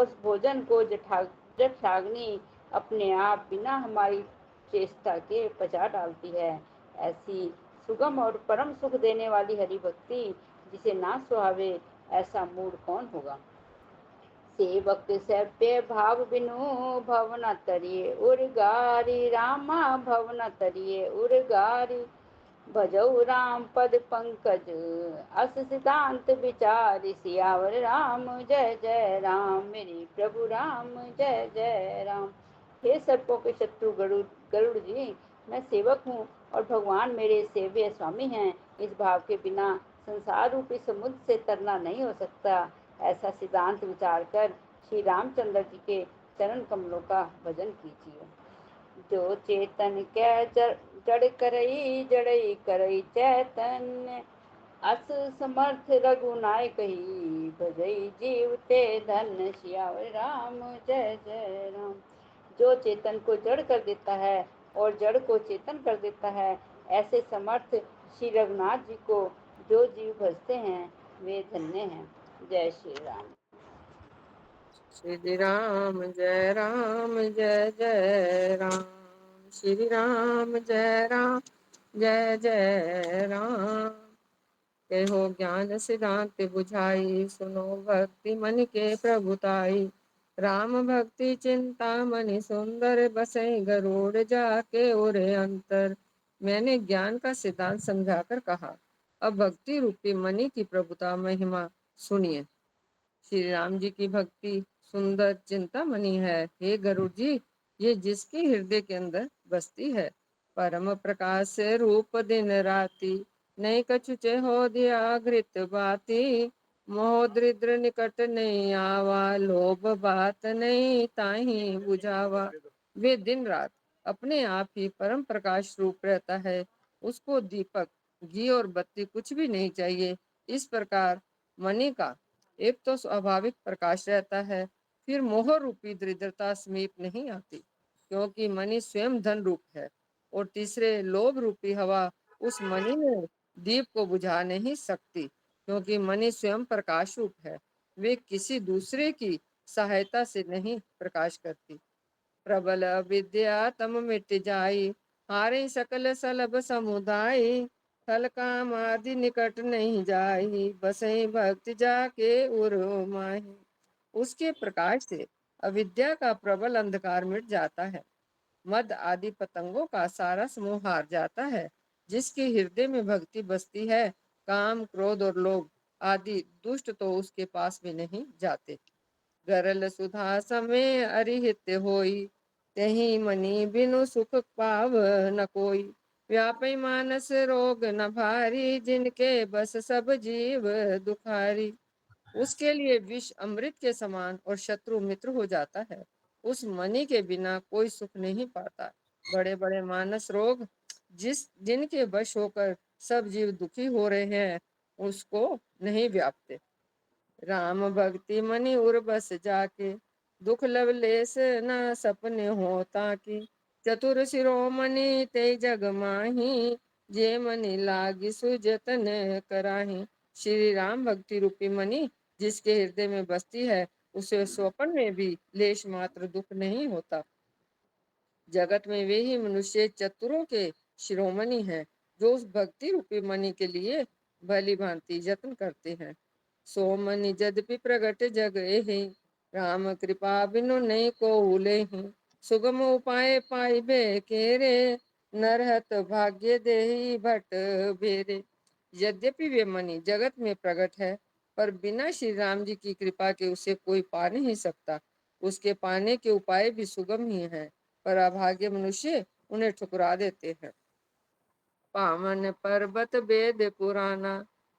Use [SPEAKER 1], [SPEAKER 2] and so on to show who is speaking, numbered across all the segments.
[SPEAKER 1] उस भोजन को जठराग्नि अपने आप बिना हमारी चेष्टा के पचा डालती है। ऐसी सुगम और परम सुख देने वाली हरि भक्ति जिसे ना सुहावे, ऐसा मूड कौन होगा। सेवक सभ्य भाव बिनु भवन तरिए उर्गारी, रामा भवन तरिए उर्गारी। भजऊ राम पद पंकज अस सिद्धांत विचार, सियावर राम जय जय राम, मेरे प्रभु राम जय जय राम। हे सर्पों के शत्रु गरुड़ गरुड़ जी, मैं सेवक हूँ और भगवान मेरे सेव्य स्वामी हैं। इस भाव के बिना संसार रूपी समुद्र से तरना नहीं हो सकता। ऐसा सिद्धांत विचार कर श्री रामचंद्र जी के चरण कमलों का भजन कीजिए। जो चेतन कै जड़ करई, जड़ई करई चैतन्य, अस समर्थ रघुनायक ही, भजई जीव ते धन्य, सियावर राम जय जय राम। जो चेतन को जड़ कर देता है और जड़ को चेतन कर देता है, ऐसे समर्थ श्री रघुनाथ जी को जो जीव भजते हैं वे धन्य हैं। जय श्री राम।
[SPEAKER 2] श्री राम जय राम जय जय राम, श्री राम जय राम जय जय राम। कहो ज्ञान सिद्धांत बुझाई, सुनो भक्ति मन के प्रभुताई। राम भक्ति चिंता मनि सुंदर, बसई गरुड़ जाके उरे अंतर। मैंने ज्ञान का सिद्धांत समझाकर कहा, अब भक्ति रूपी मणि की प्रभुता महिमा सुनिए। श्री राम जी की भक्ति सुंदर चिंतामणि है। हे गरुड़ जी, ये जिसके हृदय के अंदर बसती है। परम प्रकाश से रूप दिन राति, नहीं कछु हो दिया घृत बाती। मोह दरिद्र निकट नहीं आवा, लोभ बात नहीं ताही बुझावा। वे दिन रात अपने आप ही परम प्रकाश रूप रहता है, उसको दीपक घी और बत्ती कुछ भी नहीं चाहिए। इस प्रकार मणि का एक तो स्वाभाविक प्रकाश रहता है, फिर मोह रूपी दरिद्रता समीप नहीं आती, क्योंकि मणि स्वयं धन रूप है। और तीसरे लोभ रूपी हवा उस मणि में दीप को बुझा नहीं सकती, क्योंकि मणि स्वयं प्रकाश रूप है, वे किसी दूसरे की सहायता से नहीं प्रकाश करती। प्रबल विद्या तम मिट जाई, हारे सकल सलभ समुदाय। फल काम आदि निकट नहीं जाई, बसई भक्त जाके उर माही। उसके प्रकाश से अविद्या का प्रबल अंधकार मिट जाता है, मद आदि पतंगों का सारा समूह हार जाता है। जिसके हृदय में भक्ति बसती है, काम क्रोध और लोभ आदि दुष्ट तो उसके पास भी नहीं जाते। गरल सुधा समय अरिहित होई, तही मनि बिनु सुख पाव न कोई। व्यापी मानस रोग न भारी, जिनके बस सब जीव दुखारी। उसके लिए विष अमृत के समान और शत्रु मित्र हो जाता है। उस मणि के बिना कोई सुख नहीं पाता। बड़े बड़े मानस रोग जिनके वश होकर सब जीव दुखी हो रहे हैं, उसको नहीं व्यापते। राम भक्ति मनि उर बस जाके, दुख लवलेस न सपने होता की। चतुर शिरोमणि ते जग माही, जे मनि लागी सुजतन कराही। श्री राम भक्ति रूपी मणि जिसके हृदय में बसती है, उसे स्वप्न में भी लेश मात्र दुख नहीं होता। जगत में वे ही मनुष्य चतुरों के शिरोमणि हैं, जो उस भक्ति रूपी मणि के लिए भली भांति यत्न करते हैं। सो मणि यद्यपि प्रगट जग एहि, राम कृपा बिनु नहीं को उले ही। सुगम उपाय पाइबे केरे, नरहत भाग्य देहि भट बेरे। यद्यपि वे मणि जगत में प्रकट है, पर बिना श्री राम जी की कृपा के उसे कोई पा नहीं सकता। उसके पाने के उपाय भी सुगम ही हैं, पर अभागे मनुष्य उन्हें ठुकरा देते हैं। पावन पर्वत वेद पुराना,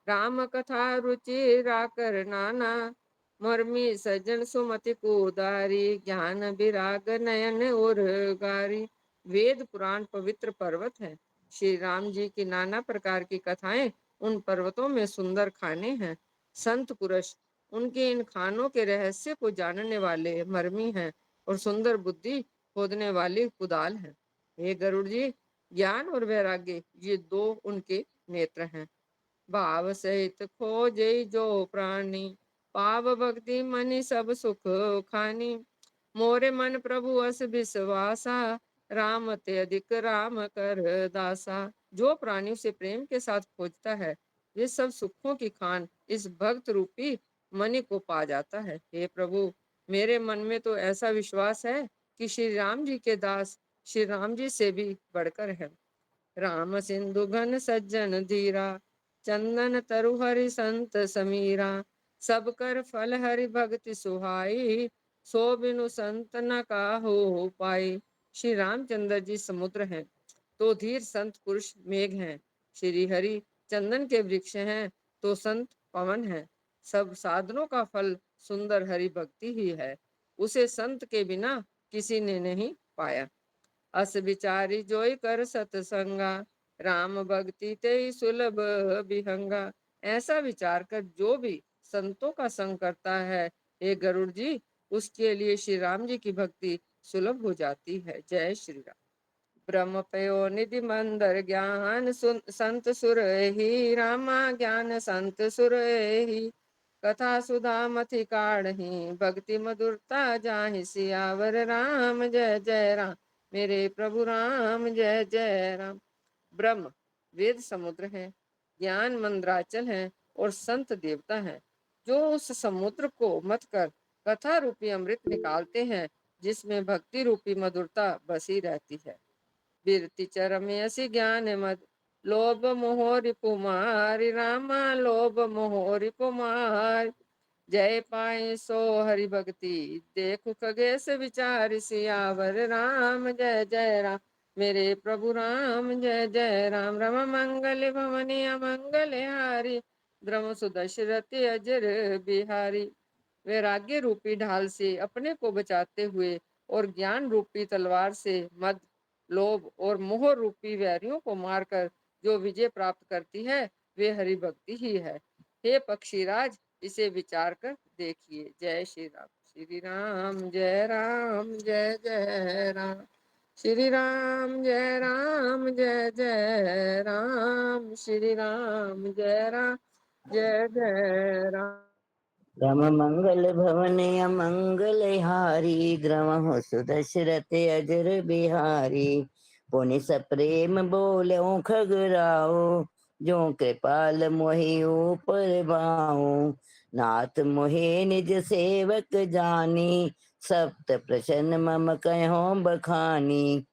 [SPEAKER 2] राम कथा रुचि राकर नाना। मर्मी सज्जन सुमति कुदारी, ज्ञान विराग नयन और गारी। वेद पुराण पवित्र पर्वत है। श्री राम जी की नाना प्रकार की कथाएं उन पर्वतों में सुंदर खाने हैं। संत पुरुष उनके इन खानों के रहस्य को जानने वाले मर्मी हैं, और सुंदर बुद्धि खोदने वाली कुदाल है। हे गरुड़ जी, ज्ञान और वैराग्य ये दो उनके नेत्र हैं। भाव सहित खोजे जो प्राणी, पाव भक्ति मनि सब सुख खानी। मोरे मन प्रभु अस विश्वासा, राम ते अधिक राम कर दासा। जो प्राणी से प्रेम के साथ खोजता है, वे सब सुखों की खान इस भक्त रूपी मणि को पा जाता है। हे प्रभु, मेरे मन में तो ऐसा विश्वास है कि श्री राम जी के दास श्री राम जी से भी बढ़कर है। राम सिंधु घन सज्जन धीरा, चंदन तरु हरि संत समीरा। सब कर फल हरि भक्ति सुहाई, सो बिनु संत न काहू पाई। श्री रामचंद्र जी समुद्र हैं, तो धीर संत पुरुष मेघ हैं। श्री हरि चंदन के वृक्ष हैं, तो संत पवन हैं। सब साधनों का फल सुंदर हरि भक्ति ही है, उसे संत के बिना किसी ने नहीं पाया। अस विचारी जोई कर सतसंगा, राम भक्ति ते सुलभ विहंगा। ऐसा विचार कर जो भी संतों का संग करता है, हे गरुड़ जी, उसके लिए श्री राम जी की भक्ति सुलभ हो जाती है। जय श्री राम। ब्रह्म पयो निधि मंदर ज्ञान संत सुर ही, रामा ज्ञान संत सुर ही। कथा सुधा मथि काढ़ी, भक्ति मधुरता जाहि सियावर। राम जय जय राम, मेरे प्रभु राम जय जय राम। ब्रह्म वेद समुद्र है, ज्ञान मंद्राचल है, और संत देवता है, जो उस समुद्र को मत कर कथा रूपी अमृत निकालते हैं, जिसमें भक्ति रूपी मधुरता बसी रहती है। बिरति चरमयसि ज्ञान मद, लोभ मोह रिपुमारि। रामा लोभ मोह रिपुमारि, जय पाए सो हरि भक्ति। देखु खगेश विचार सियावर। राम जय जय राम, मेरे प्रभु राम जय जय राम। रम मंगल भवनि अमंगल हारी, द्रम सुदशरथ अजर बिहारी। वैराग्य रूपी ढाल से अपने को बचाते हुए और ज्ञान रूपी तलवार से मद, लोभ और मोह रूपी वैरियों को मारकर जो विजय प्राप्त करती है, वे हरि भक्ति ही है। हे पक्षीराज, इसे विचार कर देखिए। जय श्री राम। श्री राम जय राम जय जय राम। श्री राम जय राम जय जय राम। श्री राम जय राम जय जय राम।
[SPEAKER 3] राम मंगल भवन अमंगल हारी, द्रवहु सुदशरथ अजर बिहारी। पुनि सप्रेम बोलो खगराओ, जो कृपाल मोहि ऊपर बाऊ। नाथ मोहे निज सेवक जानी, सप्त प्रसन्न मम कहो बखानी।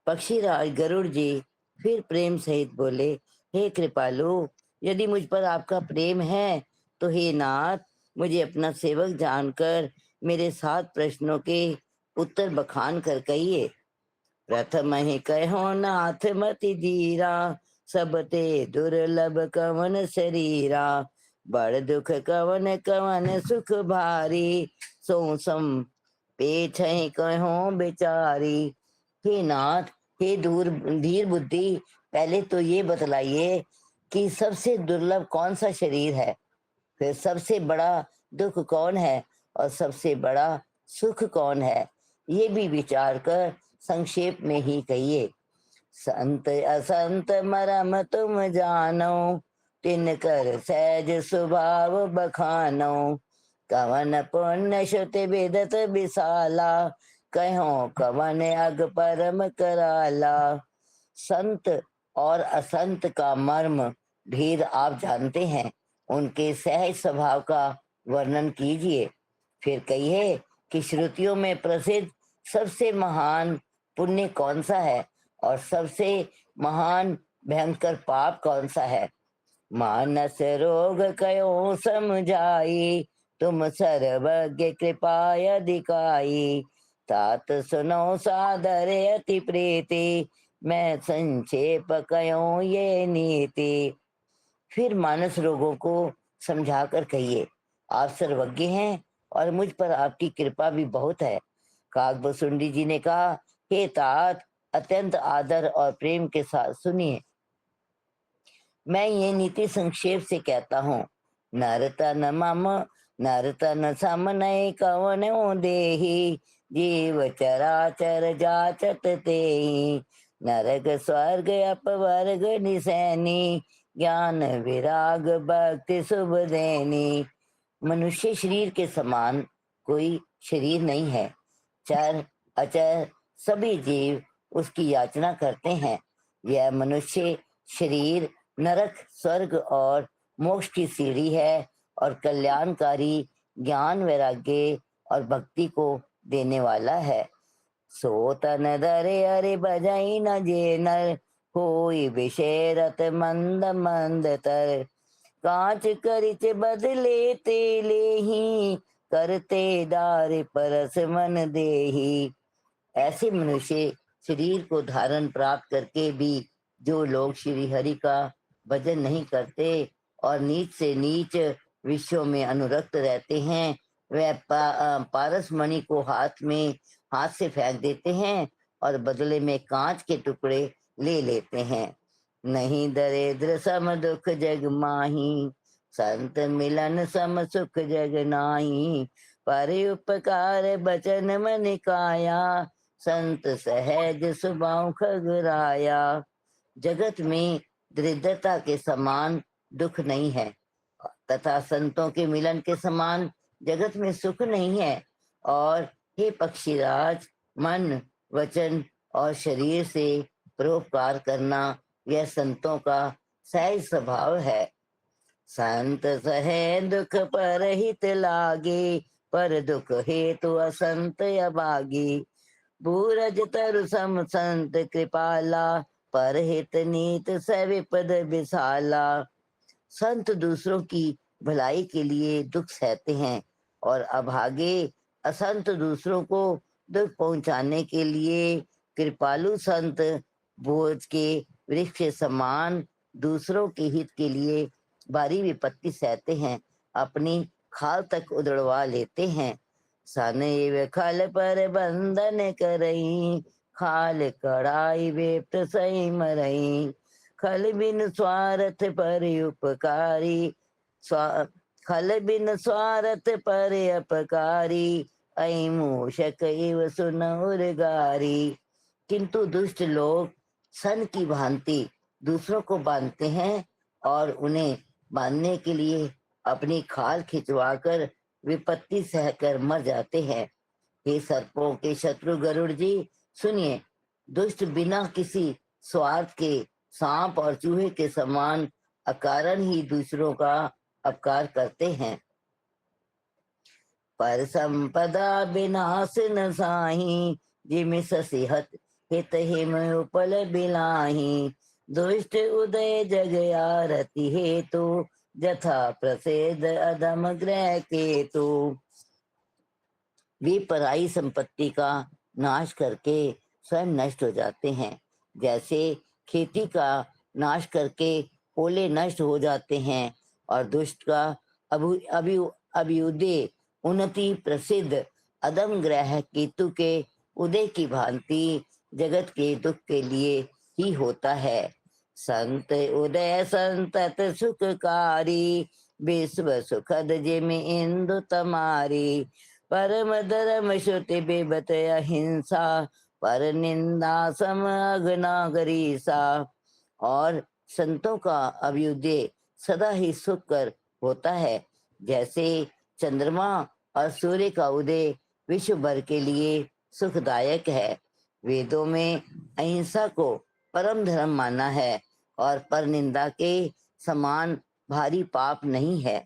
[SPEAKER 3] पक्षीराज गरुड़ जी फिर प्रेम सहित बोले, हे कृपालु, यदि मुझ पर आपका प्रेम है तो हे नाथ, मुझे अपना सेवक जानकर मेरे 7 प्रश्नों के उत्तर बखान कर कहिए। प्रथम ही कहो नाथ मति धीरा, सब ते दुर्लभ कवन शरीरा। बड़ दुख कवन कवन सुख भारी, सो सम पेछ कहो बेचारी। हे नाथ, हे दूर धीर बुद्धि, पहले तो ये बतलाइए कि सबसे दुर्लभ कौन सा शरीर है, फिर सबसे बड़ा दुख कौन है, और सबसे बड़ा सुख कौन है, ये भी विचार कर संक्षेप में ही कहिए। संत असंत मरम तुम जानो, तिन कर सहज स्वभाव बखानो। कवन पुण्य श्रुति विदत विशाला, कहो कवन अग परम कराला। संत और असंत का मर्म भेद आप जानते हैं, उनके सहज स्वभाव का वर्णन कीजिए। फिर कहिए कि श्रुतियों में प्रसिद्ध सबसे महान पुण्य कौन सा है, और सबसे महान भयंकर पाप कौन सा है। मानस रोग कयो समझाई, तुम सर्वज्ञ कृपा अधिकाई। तात सुनो सादर अति प्रीति, मैं संक्षेप कयो ये नीति। फिर मानस रोगों को समझाकर कहिए, आप सर्वज्ञ हैं और मुझ पर आपकी कृपा भी बहुत है। काकभुसुंडी जी ने कहा, हे तात, अत्यंत आदर और प्रेम के साथ सुनिए। मैं ये नीति संक्षेप से कहता हूँ। नरतन मम नरतन सम नय कवन देहि, जीव चराचर जाचत तेहि। नरक स्वर्ग अपवर्ग निसैनी, ज्ञान विराग भक्ति शुभ देनी। मनुष्य शरीर के समान कोई शरीर नहीं है। चर अचर सभी जीव उसकी याचना करते हैं। यह मनुष्य शरीर नरक, स्वर्ग और मोक्ष की सीढ़ी है और कल्याणकारी ज्ञान, वैराग्य और भक्ति को देने वाला है। सो तन धरे अरे बजाई न जे नर, होई विषय रत मंद मंद तर। कांच करिच बदले तेले ही, करते दार परस मन देही। ऐसे मनुष्य शरीर को धारण प्राप्त करके भी जो लोग श्री हरि का भजन नहीं करते और नीच से नीच विषयों में अनुरक्त रहते हैं, वह पारस मणि को हाथ से फेंक देते हैं और बदले में कांच के टुकड़े ले लेते हैं। नहीं दरिद्र सम दुख जग माही, संत मिलन सम सुख जग नाही। पर उपकार बचन मन काया, संत सहज सुबाऊ खगराया। जगत में दरिद्रता के समान दुख नहीं है तथा संतों के मिलन के समान जगत में सुख नहीं है। और हे पक्षीराज, मन, वचन और शरीर से परोपकार करना यह संतों का सहज स्वभाव है। संत सहे दुख पर हित लागे, पर दुख हेतु असंत अभागी। बूरज तरु सम संत कृपाला, पर हित नीत सविपद विशाला। संत दूसरों की भलाई के लिए दुख सहते हैं और अभागे असंत दूसरों को दुख पहुंचाने के लिए कृपालु संत बोझ के वृक्ष के समान दूसरों के हित के लिए भारी विपत्ति सहते हैं, अपनी खाल तक उधड़वा लेते हैं। सन एव खल पर बंधन करई, खाल कड़ाई वेप्त सही मरई। खल बिन स्वार्थ पर उपकारी, खल बिन स्वार्थ पर अपकारी। ऐ मूषक एव सुनौर गारी। किंतु दुष्ट लोग सन की भांति दूसरों को बांधते हैं और उन्हें बांधने के लिए अपनी खाल खिंचवाकर विपत्ति सहकर मर जाते हैं। हे सर्पों के शत्रु गरुड़ जी, सुनिए, दुष्ट बिना किसी स्वार्थ के सांप और चूहे के समान अकारण ही दूसरों का अपकार करते हैं। पर संपदा विनाश न साही, जिम ससिहत हित हिम उपल बिलाही। दुष्ट उदय जग आरती हेतु, जथा प्रसिद्ध अधम ग्रह केतु। वे पराई संपत्ति का नाश करके स्वयं नष्ट हो जाते हैं, जैसे खेती का नाश करके ओले नष्ट हो जाते हैं। और दुष्ट का अभ्युदय उन्नति प्रसिद्ध अदम ग्रह केतु के उदय की भांति जगत के दुख के लिए ही होता है। संत उदय संतत सुखकारी, विश्व सुखद जिम इंदु तमारी। परम धर्म श्रुति बेबत अहिंसा, पर निंदा सम अघनागरी सा। और संतों का अभ्युदय सदा ही सुख कर होता है, जैसे चंद्रमा और सूर्य का उदय विश्व भर के लिए सुखदायक है। वेदों में अहिंसा को परम धर्म माना है और पर निंदा के समान भारी पाप नहीं है।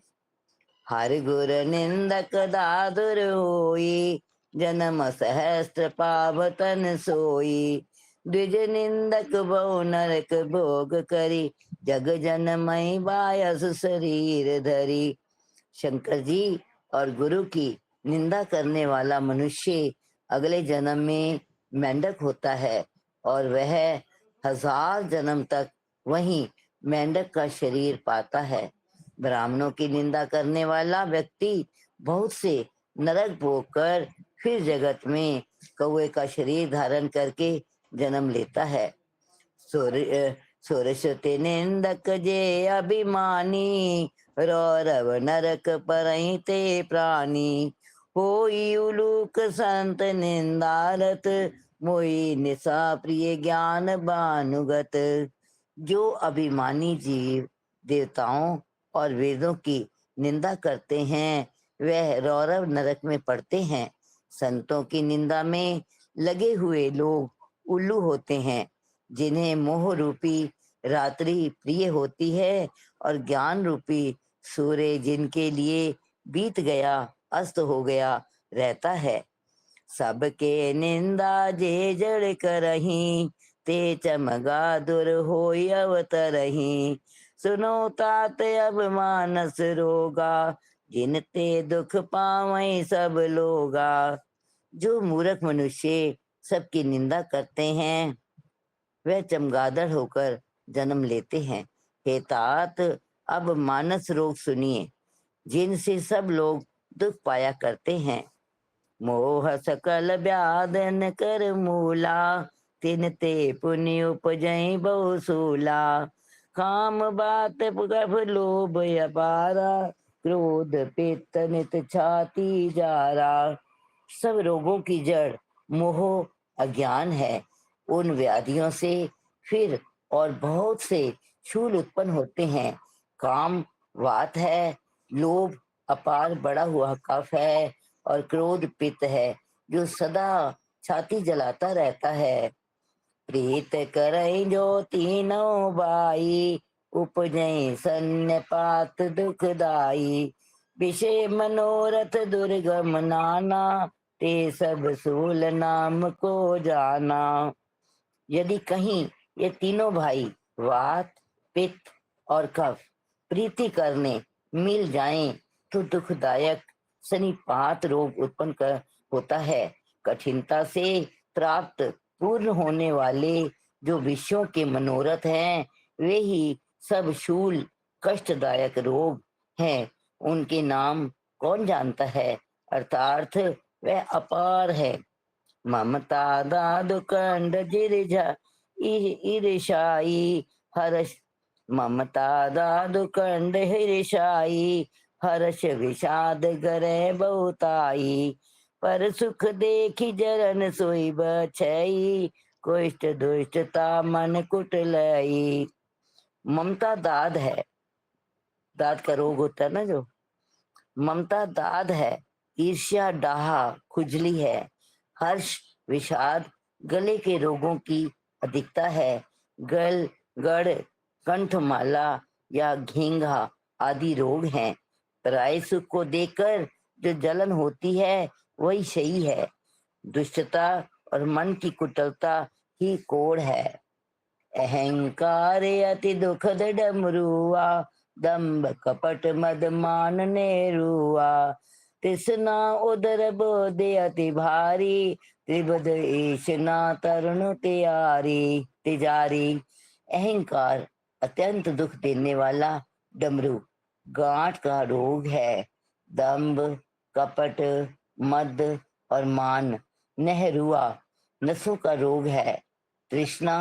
[SPEAKER 3] हर गुर निंदक दादुर होई, जन्म सहस्त्र पावतन सोई। द्विज निंदक बहु नरक भोग करी, जग जनमय बायस शरीर धरी। शंकर जी और गुरु की निंदा करने वाला मनुष्य अगले जन्म में मेंढक होता है और वह 1000 जन्म तक वही मेंढक का शरीर पाता है। ब्राह्मणों की निंदा करने वाला व्यक्ति बहुत से नरक भोग कर फिर जगत में कौवे का शरीर धारण करके जन्म लेता है। सुरसुति निंदक जे अभिमानी, रौरव नरक परहिते प्राणी। होई उलूक संत निंदारत, मोई निशा प्रिय ज्ञान भानुगत। जो अभिमानी जीव देवताओं और वेदों की निंदा करते हैं वह रौरव नरक में पड़ते हैं। संतों की निंदा में लगे हुए लोग उल्लू होते हैं, जिन्हें मोह रूपी रात्रि प्रिय होती है और ज्ञान रूपी सूर्य जिनके लिए बीत गया, अस्त हो गया रहता है। सबके निंदा जे जड़ करही, ते चमगादुर होई अवतरही। सुनो तात अब मानस रोगा, जिनते दुख पावई सब लोगा। जो मूर्ख मनुष्य सबकी निंदा करते हैं वह चमगादड़ होकर जन्म लेते हैं। हे तात, अब मानस रोग सुनिए, जिनसे सब लोग दुख पाया करते हैं। मोह सकल व्याधन कर मूला, तिन ते पुण्य उपजई बहुसूला। काम बात गभ लोभ अपारा, क्रोध पित्त नित छाती जारा। सब रोगों की जड़ मोह अज्ञान है। उन व्याधियों से फिर और बहुत से शूल उत्पन्न होते हैं। काम वात है, लोभ अपार बढ़ा हुआ कफ है, और क्रोध पित्त है जो सदा छाती जलाता रहता है। प्रीत करई जो तीनों बाई, उपजई सन्नपात दुखदाई। विषय मनोरथ दुर्गम नाना, ते सब सूल नाम को जाना। यदि कहीं ये तीनों भाई वात, पित्त और कफ प्रीति करने मिल जाएं तो दुखदायक सनिपात रोग उत्पन्न कर होता है। कठिनता से प्राप्त पूर्ण होने वाले जो विषयों के मनोरथ हैं वे ही सब शूल कष्टदायक रोग हैं। उनके नाम कौन जानता है, अर्थात वह अपार है। ममता दादु कंड जिरझा ईर्षाई हर्ष। ममता दादु कंड हिर्षाई, हर्ष विषाद गरे बहुताई। पर सुख देखी जरन सोई बछई, कुष्ठ दुष्टता मन कुटलई। ममता दाद है, दाद का रोग होता है ना जो, ममता दाद है। ईर्ष्या डाहा खुजली है। हर्ष विषाद गले के रोगों की अधिकता है। गल गढ़ कंठमाला या घींघा आदि रोग हैं। पराये सुख को देखकर जो जलन होती है वही सही है। दुष्टता और मन की कुटिलता ही कोढ़ है। अहंकार अति दुखद डमरुआ, दम्भ कपट मद मान नेरुआ। तृष्णा उदर बोधे अति भारी, त्रिबद ईशना तरुण त्यारी तिजारी। अहंकार अत्यंत दुख देने वाला डमरू गांठ का रोग है। दम्भ, कपट, मद और मान नहरुआ नसों का रोग है। तृष्णा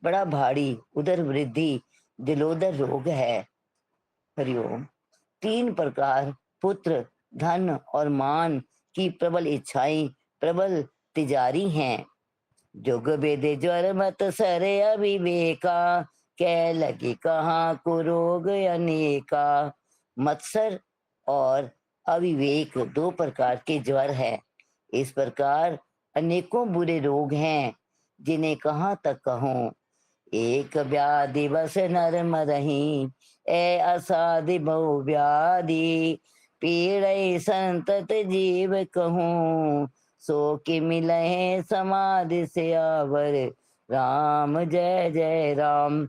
[SPEAKER 3] बड़ा भारी उदर वृद्धि दिलोदर रोग है। हरिओम। 3 प्रकार पुत्र, धन और मान की प्रबल इच्छाएं प्रबल तिजारी हैं। जुग बेदे ज्वर मत सरे अविवेका, कै लगी कहाँ कुरोग अनेका। मत्सर और अविवेक 2 प्रकार के ज्वर है। इस प्रकार अनेकों बुरे रोग हैं, जिन्हें कहाँ तक कहूं। एक व्याधि बस नर मरही, ए असाधि बहु व्याधि। पीड़ै संतत जीव कहूं, सो कि मिलहे समाधि से आवर। राम जय जय राम।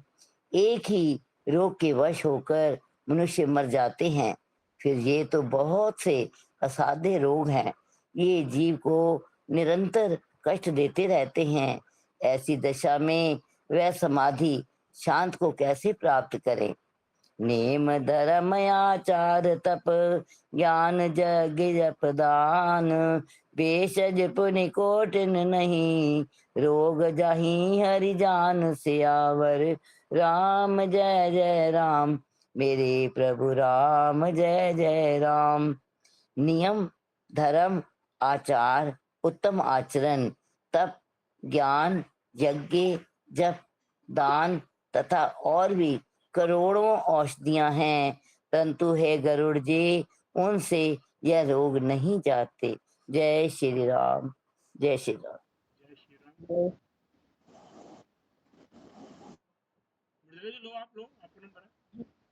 [SPEAKER 3] एक ही रोग के वश होकर मनुष्य मर जाते हैं। फिर ये तो बहुत से असाध्य रोग हैं। ये जीव को निरंतर कष्ट देते रहते हैं। ऐसी दशा में वह समाधि शांत को कैसे प्राप्त करे। नेम धर्म आचार तप, ज्ञान जग जप दान। भेषज पुनि कोटिन नहीं, रोग जाहि हरि जान सियावर। राम जय जय राम, मेरे प्रभु राम जय जय राम। नियम, धर्म, आचार, उत्तम आचरण, तप, ज्ञान, यज्ञ, जप, दान तथा और भी करोड़ों औषधियां हैं, परंतु हे गरुड़ जी, उनसे यह रोग नहीं जाते। जय श्री राम। जय श्री राम।
[SPEAKER 4] जय श्री राम। गुरुदेव जी लो, आप लो, आपको नंबर है।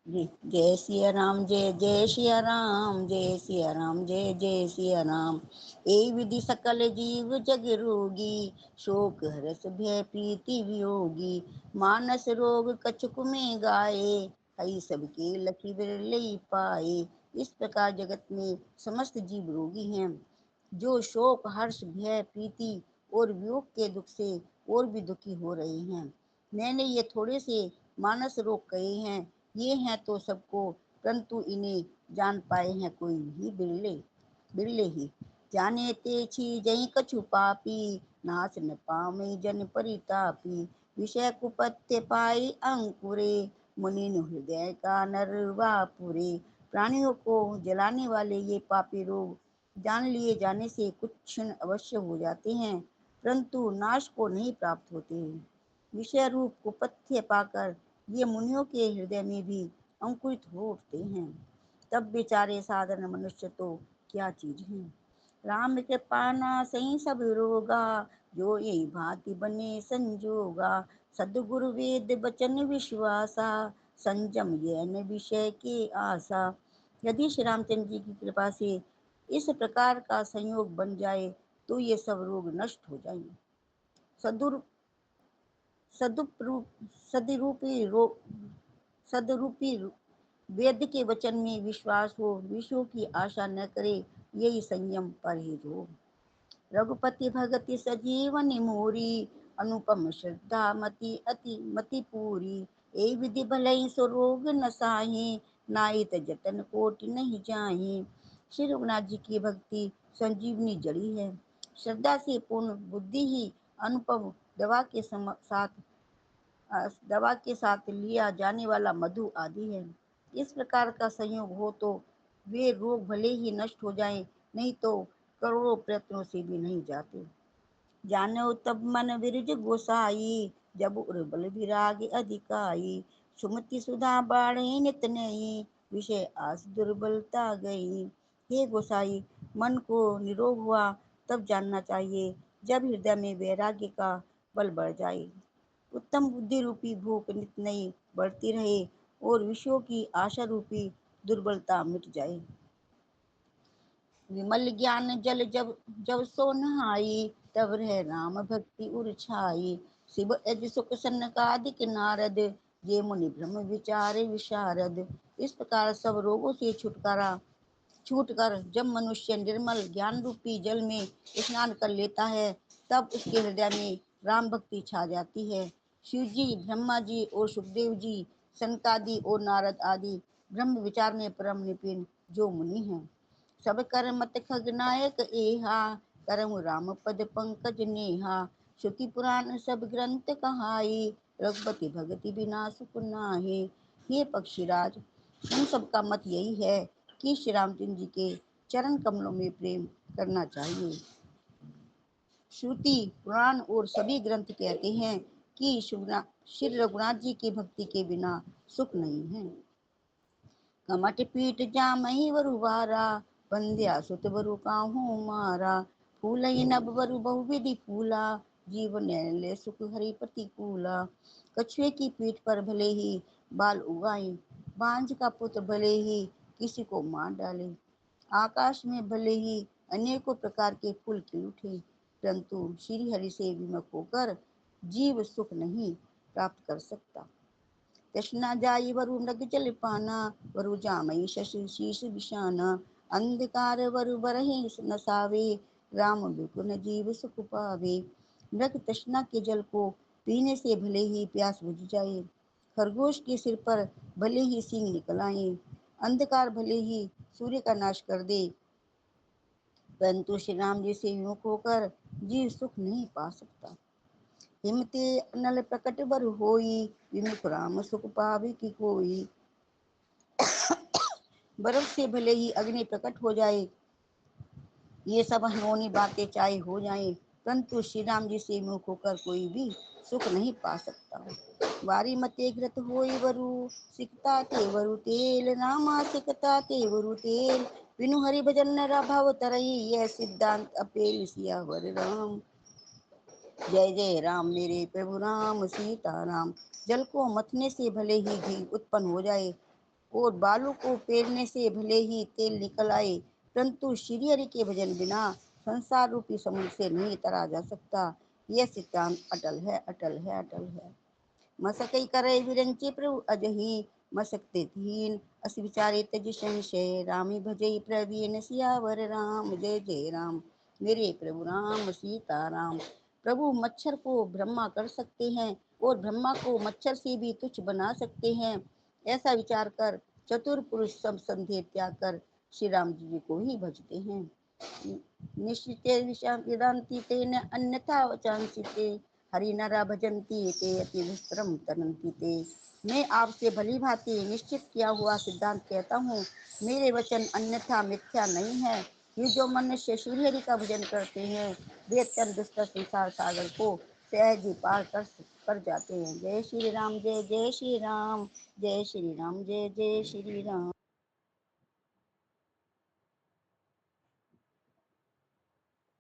[SPEAKER 5] जी, जय सिया राम, जय जय सिया राम, जय सिया राम, जय जय सिया राम। ए विधि सकल जीव जग रोगी, शोक हरस भय प्रीति वियोगी। मानस रोग कछुक में गाए, हई सबके लखी बिरले पाए। इस प्रकार जगत में समस्त जीव रोगी हैं, जो शोक हर्ष भय प्रीति और वियोग के दुख से और भी दुखी हो रहे हैं। मैंने ये थोड़े से मानस रोग कहे हैं, ये हैं तो सबको, परंतु इन्हें जान पाए हैं कोई ही बिरले बिरले ही। जाने ते छी जई कछु पापी, नाश न पामे जन परितापी। विषय कुपत्य पाई अंकुरे, मुनि हृदय का नरवा पुरे। प्राणियों को जलाने वाले ये पापी रोग जान लिए जाने से कुछ क्षण अवश्य हो जाते हैं, परंतु नाश को नहीं प्राप्त होते। विषय रूप कुपथ्य पाकर ये मुनियों के हृदय में भी अंकुरित हो उठते हैं। तब बेचारे साधारण मनुष्य तो क्या चीज हैं। राम कृपा नासई सब रोगा, जो यही भांति बने संजोगा। सदगुरु वेद बचन विश्वासा, संजम यह न विषय के आशा। यदि श्री रामचंद्र जी की कृपा से इस प्रकार का संयोग बन जाए तो ये सब रोग नष्ट हो जाएंगे। सदरूपी वेद के वचन में विश्वास हो, विषयों की आशा न करे, यही संयम परहेज हो। रघुपति भगति सजीवन मोरी, अनुपम श्रद्धा मति पूरी। ए विधि भलई सो रोग न साही, नाहित जतन कोटि नहीं जाही। श्री रघुनाथ जी की भक्ति संजीवनी जड़ी है। श्रद्धा से पूर्ण बुद्धि ही अनुपम दवा के साथ लिया जाने वाला मधु आदि है। इस प्रकार का संयोग हो तो वे रोग भले ही नष्ट हो जाएं, नहीं तो करोड़ों प्रयत्नों से भी नहीं जाते। जानो तब मन विरज गोसाई, जब उर्बल विराग अधिकाई। सुमति सुधा बाणे नित नई, विषय आस दुर्बलता गई। हे गोसाई, मन को निरोग हुआ तब जानना चाहिए जब हृदय में वैराग्य का बल बढ़ जाए, उत्तम बुद्धि रूपी भूख नित नई बढ़ती रहे और विषयों की आशा रूपी दुर्बलता मिट जाए। विमल ज्ञान जल जब जब सो नहाई, तब रह राम भक्ति उर छाई। शिव अज सुख सनकादिक नारद, ये मुनि ब्रह्म विचारे विशारद। इस प्रकार सब रोगों से छूटकर जब मनुष्य निर्मल ज्ञान रूपी जल में स्नान कर लेता है, तब उसके हृदय में राम भक्ति छा जाती है। शिव जी, ब्रह्मा जी और सुखदेव जी, सनकादि और नारद आदि ब्रह्म विचार में परम निपुण जो मुनि हैं, सब कर मत खगनायक एहा, करम राम पद पंकज नेहा। श्रुति पुराण सब ग्रंथ कहाई, रघुपति भगति बिना सुख नाहि। ये पक्षीराज, हम सबका मत यही है कि श्री रामचंद्र जी के चरण कमलों में प्रेम करना चाहिए। श्रुति पुराण और सभी ग्रंथ कहते हैं कि श्री रघुनाथ जी की भक्ति के बिना सुख नहीं है। कमट पीठ जामहि वरुवारा, बंध्या सुत वरु काहू मारा। फूल नभ वरु बहुविधि फूला, जीवन ले सुख हरि प्रतिकूला। कछुए की पीठ पर भले ही बाल उगाए, बांझ का पुत्र भले ही किसी को मार डाले, आकाश में भले ही अनेकों प्रकार के फूल खिल उठे, परंतु श्री हरि से विमुख होकर जीव सुख नहीं प्राप्त कर सकता। तृष्णा जाई वरु मृग जल पाना, वरु जामई शशि शीश बिशाना। अंधकार वरु बरहि न सावे, राम बिपुन जीव सुख पावे। मृग तृष्णा के जल को पीने से भले ही प्यास बुझ जाए, खरगोश के सिर पर भले ही सींग निकल आए, अंधकार भले ही सूर्य का नाश कर दे, परंतु श्री राम जी से विमुख होकर जीव सुख नहीं पा सकता। हिमते नल प्रकट बर होई, विमुख राम सुख पावे की कोई। बर्फ से भले ही अग्नि प्रकट हो जाए, ये सब अनहोनी बातें चाहे हो जाएं, परंतु श्री राम जी से विमुख होकर कोई भी सुख नहीं पा सकता। वारी मते घृत होई वरु, सिकता ते वरु तेल, नामा सिकता ते वरु तेल, बिनु हरि भजन न भाव तरई, यह सिद्धांत अपेल सियावर राम। जय जय राम मेरे प्रभु राम सीता राम। जल को मथने से भले ही घी उत्पन्न हो जाए और बालू को पेरने से भले ही तेल निकल आए, परंतु श्री हरि के भजन बिना संसार रूपी समुद्र से नहीं तरा जा सकता। यह सिद्धांत अटल है, अटल है, अटल है। मसकई करे विरंची प्रभु अजही, मसकते दीन अस विचारे तज संशय, रामी भजई प्रवीण सियावर राम। जय जय राम मेरे प्रभु राम सीता राम। प्रभु मच्छर को ब्रह्मा कर सकते हैं और ब्रह्मा को मच्छर से भी तुच्छ बना सकते हैं, ऐसा विचार कर चतुर पुरुष सब संदेह त्याग कर श्री राम जी को ही भजते हैं। निश्चिते वेदांति तेन अन्यथा वचांसिते, हरि नरा भजन्ति ते अति दुष्करम तरन्ति ते। मैं आपसे भली भांति निश्चित किया हुआ सिद्धांत कहता हूँ, मेरे वचन अन्यथा मिथ्या नहीं है। ये जो मनुष्य श्री हरि का भजन करते हैं, वे अत्यंत दुष्ट संसार सागर को सहज ही पार कर जाते हैं। जय श्री राम, जय जय श्री राम, जय श्री राम, जय जय श्री राम।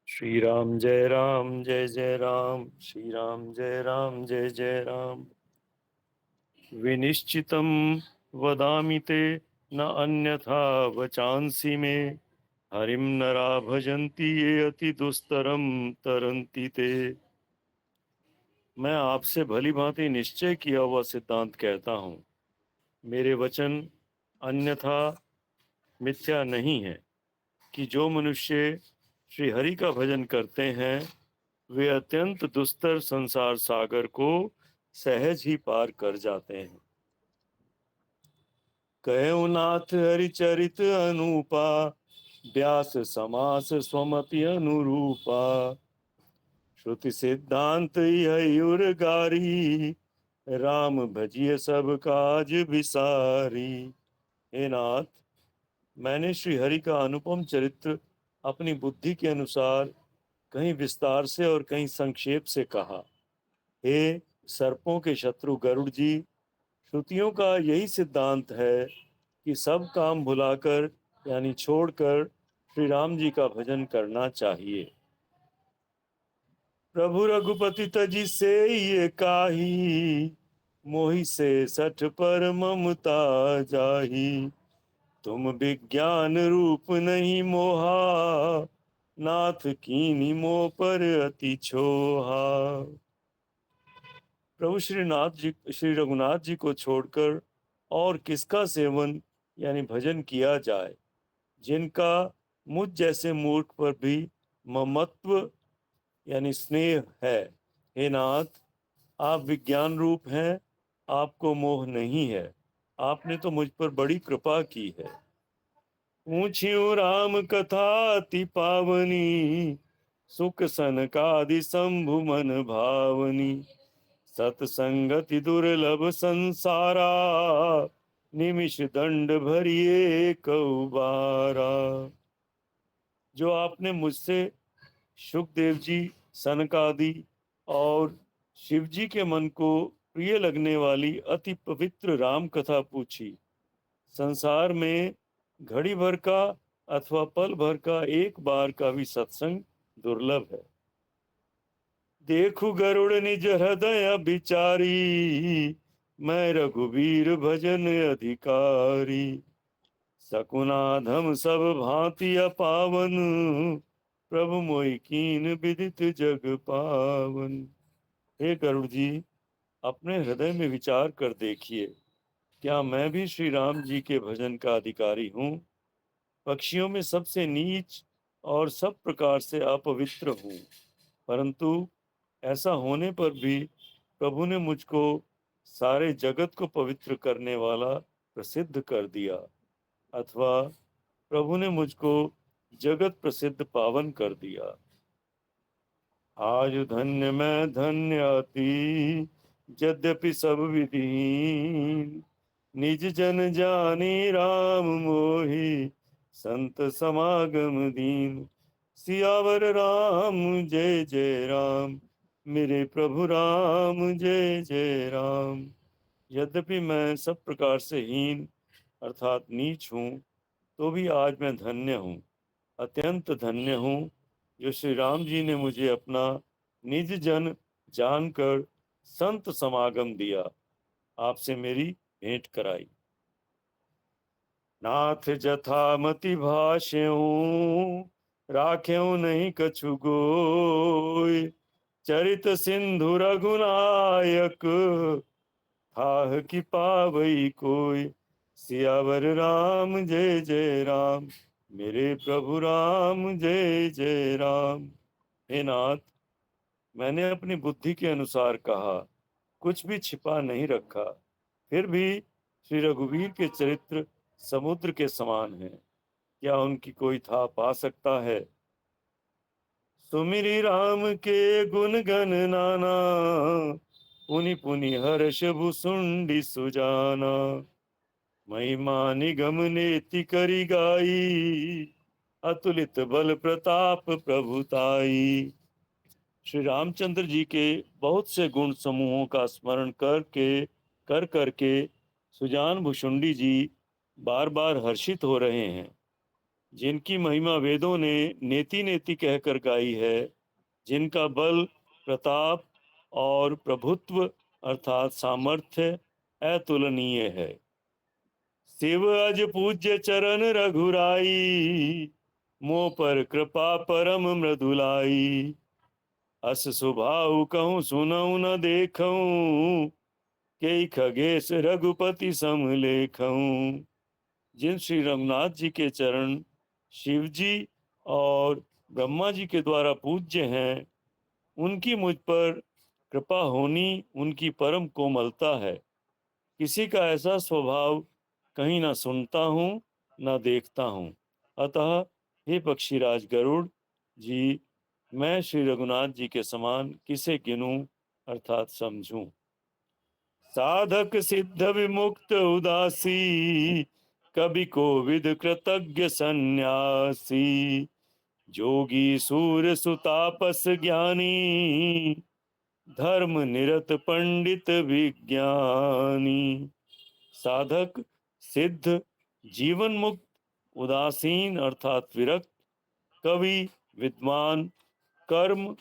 [SPEAKER 6] श्री राम जय राम जय जय राम, श्री राम जय राम जय जय राम। विनिश्चितं वदामि ते न अन्यथा वचांसि मे, हरिं नरा भजन्ति ये अति दुस्तरम तरन्ति ते। मैं आपसे भली भांति निश्चय किया हुआ सिद्धांत कहता हूँ, मेरे वचन अन्यथा मिथ्या नहीं है कि जो मनुष्य श्री हरि का भजन करते हैं, वे अत्यंत दुस्तर संसार सागर को सहज ही पार कर जाते हैं। कहो नाथ हरिचरित अनुपा, व्यास समास स्वमति अनुरूपा, श्रुति सिद्धांत यही उर्गारी, राम भजिय सब काज विसारी। हे नाथ, मैंने श्री हरि का अनुपम चरित्र अपनी बुद्धि के अनुसार कहीं विस्तार से और कहीं संक्षेप से कहा। हे सर्पों के शत्रु गरुड़ जी, श्रुतियों का यही सिद्धांत है कि सब काम भुलाकर यानी छोड़कर श्री राम जी का भजन करना चाहिए। प्रभु रघुपति तजी से ये काही, मोहि से सठ पर ममता जाही, तुम विज्ञान रूप नहीं मोहा, नाथ कीनी मोह पर अति छोहा। प्रभु श्री रघुनाथ जी को छोड़कर और किसका सेवन यानी भजन किया जाए, जिनका मुझ जैसे मूर्ख पर भी ममत्व यानी स्नेह है। हे नाथ, आप विज्ञान रूप हैं, आपको मोह नहीं है, आपने तो मुझ पर बड़ी कृपा की है। पूछियो राम कथा अति पावनी, सुख सनकादि शंभु मन भावनी, सतसंगति दुर्लभ संसारा, निमिष दंड भरिए कौबारा। जो आपने मुझसे शुकदेव जी, सनकादि और शिव जी के मन को प्रिय लगने वाली अति पवित्र राम कथा पूछी, संसार में घड़ी भर का अथवा पल भर का एक बार का भी सत्संग दुर्लभ है। देखु गरुड़ निज हृदय बिचारी, मैं रघुवीर भजन अधिकारी, सकुनाधम सब भांति अपावन, प्रभु मोहि कीन विदित जग पावन। हे गरुड़ जी, अपने हृदय में विचार कर देखिए, क्या मैं भी श्री राम जी के भजन का अधिकारी हूँ? पक्षियों में सबसे नीच और सब प्रकार से अपवित्र हूँ, परंतु ऐसा होने पर भी प्रभु ने मुझको सारे जगत को पवित्र करने वाला प्रसिद्ध कर दिया, अथवा प्रभु ने मुझको जगत प्रसिद्ध पावन कर दिया। आज धन्य मैं धन्य अति, यद्यपि सब विधि, निज जन जानी राम मोहि, संत समागम दीन। सियावर राम जय जय राम, मेरे प्रभु राम जय जय राम। यद्यपि मैं सब प्रकार से हीन अर्थात नीच हूँ, तो भी आज मैं धन्य हूँ, अत्यंत धन्य हूँ, जो श्री राम जी ने मुझे अपना निज जन जानकर संत समागम दिया, आपसे मेरी भेंट कराई। नाथ जथामति भाष्यूं, राख्यूं नहीं कछु गोय, चरित सिंधु रघुनायक, थाह की पावई कोय। सियावर राम जय जय राम, मेरे प्रभु राम जय जय राम। हे नाथ, मैंने अपनी बुद्धि के अनुसार कहा, कुछ भी छिपा नहीं रखा। फिर भी श्री रघुवीर के चरित्र समुद्र के समान हैं, क्या उनकी कोई था पा सकता है। सुमिरी राम के गुण गण नाना, पुनि पुनि हर्ष भुसुंडी सुजाना। महिमा निगम नेति करी गाई, अतुलित बल प्रताप प्रभुताई। श्री रामचंद्र जी के बहुत से गुण समूहों का स्मरण कर करके सुजान भुशुंडी जी बार बार हर्षित हो रहे हैं, जिनकी महिमा वेदों ने नेति नेति कहकर गाई है, जिनका बल प्रताप और प्रभुत्व अर्थात सामर्थ्य अतुलनीय है। शिव अज पूज्य चरण रघुराई, मोह पर कृपा परम मृदुलाई। अस सुभाऊ कहूँ सुनऊ न देखऊं, के खगेश रघुपति समलेखऊं। जिन श्री रघुनाथ जी के चरण शिव जी और ब्रह्मा जी के द्वारा पूज्य हैं, उनकी मुझ पर कृपा होनी उनकी परम कोमलता है। किसी का ऐसा स्वभाव कहीं ना सुनता हूँ ना देखता हूँ। अतः हे पक्षीराज गरुड़ जी, मैं श्री रघुनाथ जी के समान किसे गिनूं अर्थात समझूं। साधक सिद्ध विमुक्त उदासी, कवि कोविद कृतज्ञ सन्यासी। जोगी सूर सुतापस ज्ञानी, धर्म निरत पंडित विज्ञानी। साधक सिद्ध जीवन मुक्त उदासीन अर्थात विरक्त, कवि विद्वान, कर्म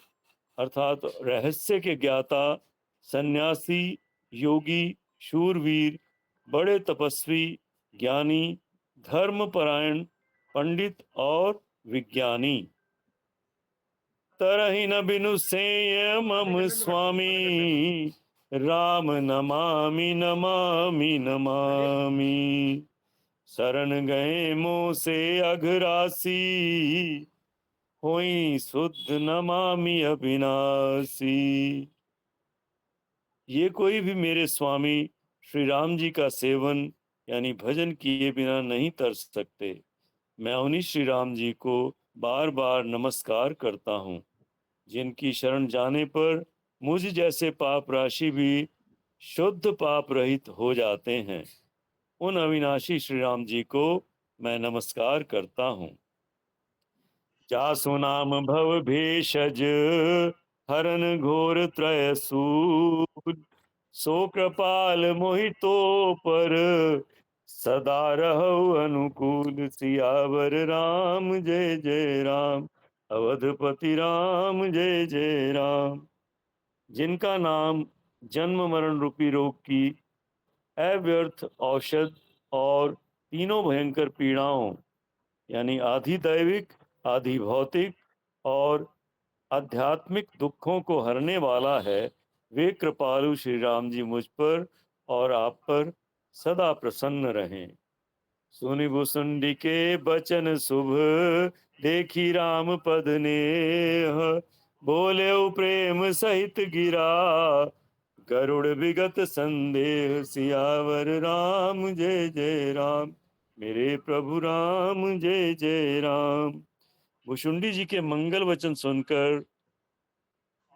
[SPEAKER 6] अर्थात रहस्य के ज्ञाता, सन्यासी, योगी, शूरवीर, बड़े तपस्वी, ज्ञानी, धर्मपरायण, पंडित और विज्ञानी। तरहि न बिनु सेय मम स्वामी, राम नमामि नमामि नमामि। शरण गए मोह से अघरासी, होई शुद्ध नमामि अविनाशी। ये कोई भी मेरे स्वामी श्री राम जी का सेवन यानी भजन किए बिना नहीं तर सकते। मैं उन्हीं श्री राम जी को बार बार नमस्कार करता हूँ, जिनकी शरण जाने पर मुझ जैसे पाप राशि भी शुद्ध पाप रहित हो जाते हैं। उन अविनाशी श्री राम जी को मैं नमस्कार करता हूँ। जासु नाम भव भेषज, हरन घोर त्रय सूर। सो कृपाल मोहितो पर, सदा रहु अनुकूल। सियावर राम जय जय राम, अवधपति राम जय जय राम। जिनका नाम जन्म मरण रूपी रोग की अव्यर्थ औषध और तीनों भयंकर पीड़ाओं यानी आधि दैविक, आधि भौतिक और आध्यात्मिक दुखों को हरने वाला है, वे कृपालु श्री राम जी मुझ पर और आप पर सदा प्रसन्न रहें। सुनि भुसुंडी के बचन शुभ, देखी राम पद नेह। बोले प्रेम सहित गिरा, गरुड़ विगत संदेह। सियावर राम जय जय राम, मेरे प्रभु राम जय जय राम। भुशुंडी जी के मंगल वचन सुनकर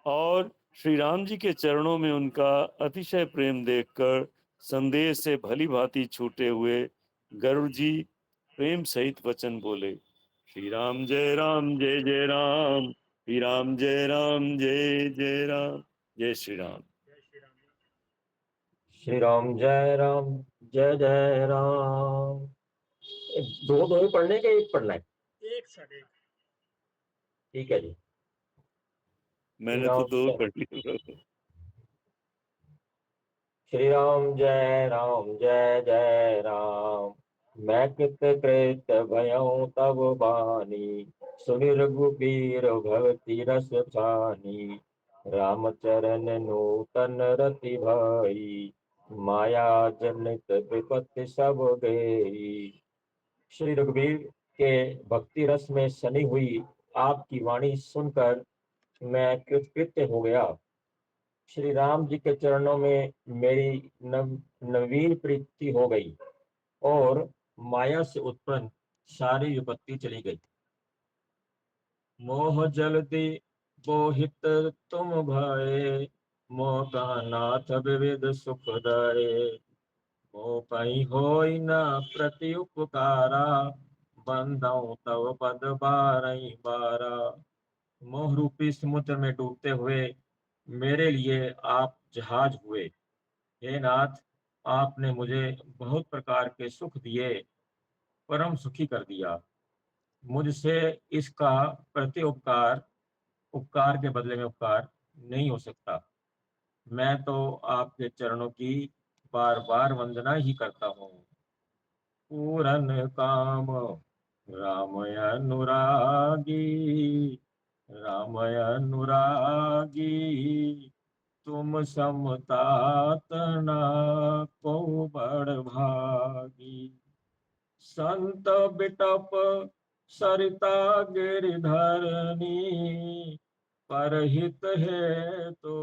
[SPEAKER 6] और श्री राम जी के चरणों में उनका अतिशय प्रेम देखकर संदेह से भली भांति छूटे हुए गरुड़ जी प्रेम सहित वचन बोले। श्री राम जय जय राम। श्री राम जय राम, जय जय राम, जय श्री राम।
[SPEAKER 4] जय श्री राम।
[SPEAKER 7] श्री राम जय राम, जय जय राम। दो दो ही पढ़ने के एक पढ़ना है?
[SPEAKER 4] एक साथ एक।
[SPEAKER 7] ठीक है जी।
[SPEAKER 6] मैंने तो दो पढ़ ली।
[SPEAKER 7] श्री राम जय राम, जय जय राम। मैं कित कृत भयउ तब बानी, सुनि रघुबीर भगति रस जानी। रामचरण नूतन रति भई, माया जनित विपत्ति सब गई। श्री रघुबीर के भक्ति रस में सनी हुई आपकी वाणी सुनकर मैं कृतकृत्य हो गया। श्री राम जी के चरणों में मेरी नवीन प्रीति हो गई और माया से उत्पन्न सारी विपत्ति चली गई। मोह जल्दी बोहित तुम भये, मोह का नाथ विविध सुख दये। मोह कहीं होई न प्रति उपकारा, बंधौ तव पद बारही बारा। मोह रूपी समुद्र में डूबते हुए मेरे लिए आप जहाज हुए। हे नाथ, आपने मुझे बहुत प्रकार के सुख दिए, परम सुखी कर दिया। मुझसे इसका प्रति उपकार के बदले में उपकार नहीं हो सकता। मैं तो आपके चरणों की बार बार वंदना ही करता हूँ। पूरन काम रामय अनुरागी, रामय अनुरागी। तुम समतातना को बड़ भागी। संत बिटप सरिता गिरधरनी, परहित है तो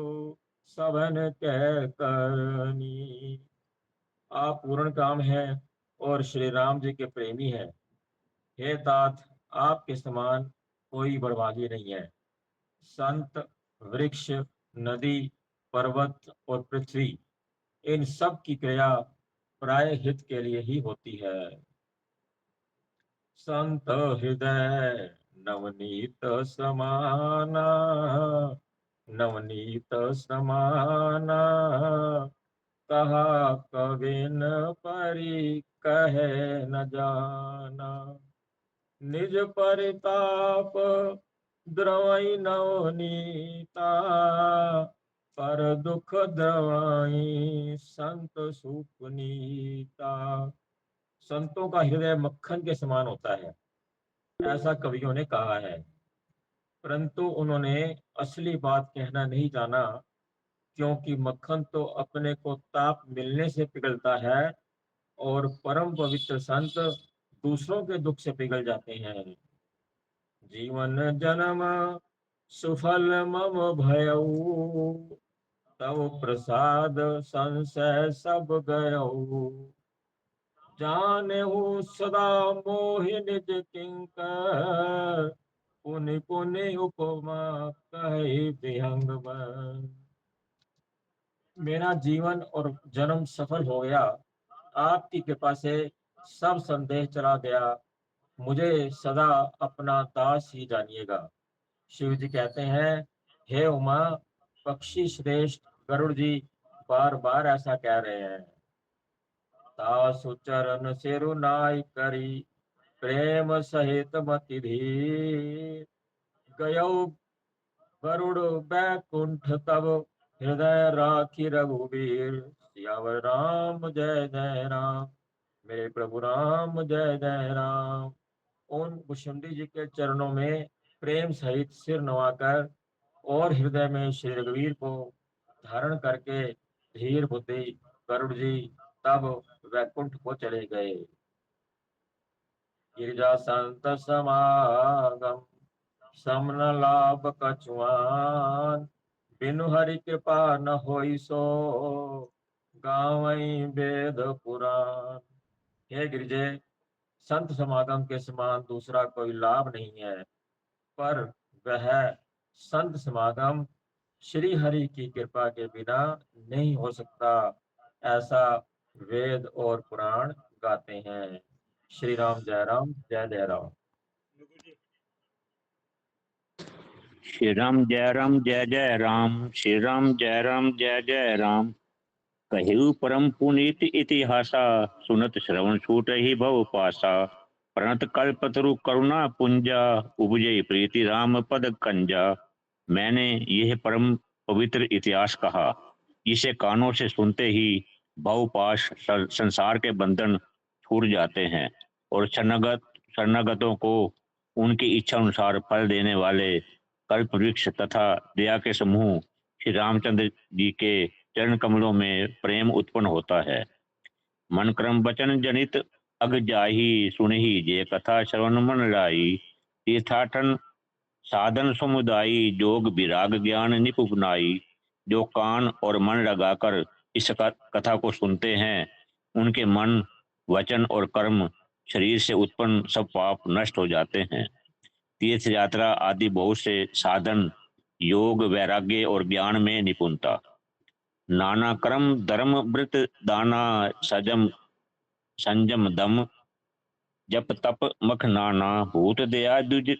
[SPEAKER 7] सबन कह करनी। आप पूर्ण काम है और श्री राम जी के प्रेमी हैं। हे तात, आपके समान कोई बड़भागी नहीं है। संत, वृक्ष, नदी, पर्वत और पृथ्वी, इन सब की क्रिया प्राय हित के लिए ही होती है। संत हृदय नवनीत समाना, नवनीत समाना। कहा कविन परि कहे न जाना। निज परिताप द्रवई नवनीता, पर दुख द्रवई संत सुपुनीता। संतों का हृदय मक्खन के समान होता है, ऐसा कवियों ने कहा है, परंतु उन्होंने असली बात कहना नहीं जाना। क्योंकि मक्खन तो अपने को ताप मिलने से पिघलता है और परम पवित्र संत दूसरों के दुख से पिघल जाते हैं। जीवन जन्म सुफल मम भयऊ, तव प्रसाद संशय सब गयऊ। जानेहु सदा मोहि निज किंकर, पुनि पुनि उपमा कहि विहंग बन। मेरा जीवन और जन्म सफल हो गया, आपकी कृपा से सब संदेह चला गया। मुझे सदा अपना दास ही जानिएगा। शिव जी कहते हैं, हे उमा, पक्षी श्रेष्ठ गरुड़ जी बार बार ऐसा कह रहे हैं। दासु चरण सिरु नाई करी, प्रेम सहित मति धीर। गयो गरुड़ बैकुंठ तब, हृदय राखी रघुबीर। सियावर राम जय जय राम, मेरे प्रभु राम जय जय राम। उन कुशुंडी जी के चरणों में प्रेम सहित सिर नवाकर और हृदय में श्री रघुवीर को धारण करके धीर बुद्धि गरुड़ जी तब वैकुंठ को चले गए। गिरिजा संत समागम, समन लाभ कछुआन। बिनु हरि कृपा न होई सो, गावई वेद पुराण। हे गिरिजे, संत समागम के समान दूसरा कोई लाभ नहीं है, पर वह संत समागम श्री हरि की कृपा के बिना नहीं हो सकता, ऐसा वेद और पुराण गाते हैं। श्री राम जय राम, जय जय राम।
[SPEAKER 8] श्री राम जय राम जय जय राम, श्री राम जय राम जय जय राम। कहिउ परम पुनीत इतिहासा, सुनत श्रवण छूट ही भव पासा। प्रणत कल्पतरु करुणा पुंजा, उपजय प्रीति राम पद कंजा। मैंने यह परम पवित्र इतिहास कहा, जिसे कानों से सुनते ही भवपाश संसार के बंधन छूट जाते हैं और शरणागतों को उनकी इच्छा अनुसार फल देने वाले कल्प वृक्ष तथा दया के समूह श्री रामचंद्र जी के चरण कमलों में प्रेम उत्पन्न होता है। मन क्रम वचन जनित अग जाही, सुनही जे कथा श्रवण मन लाई। तीर्थाटन साधन समुदायी, जोग विराग ज्ञान निपुनाई। जो कान और मन लगाकर इस कथा को सुनते हैं, उनके मन वचन और कर्म शरीर से उत्पन्न सब पाप नष्ट हो जाते हैं। तीर्थ यात्रा आदि बहुत से साधन, योग वैराग्य और ज्ञान में निपुणता। नाना क्रम धर्म व्रत दाना, सजम संजम दम जप तप मख नाना। भूत दया दुज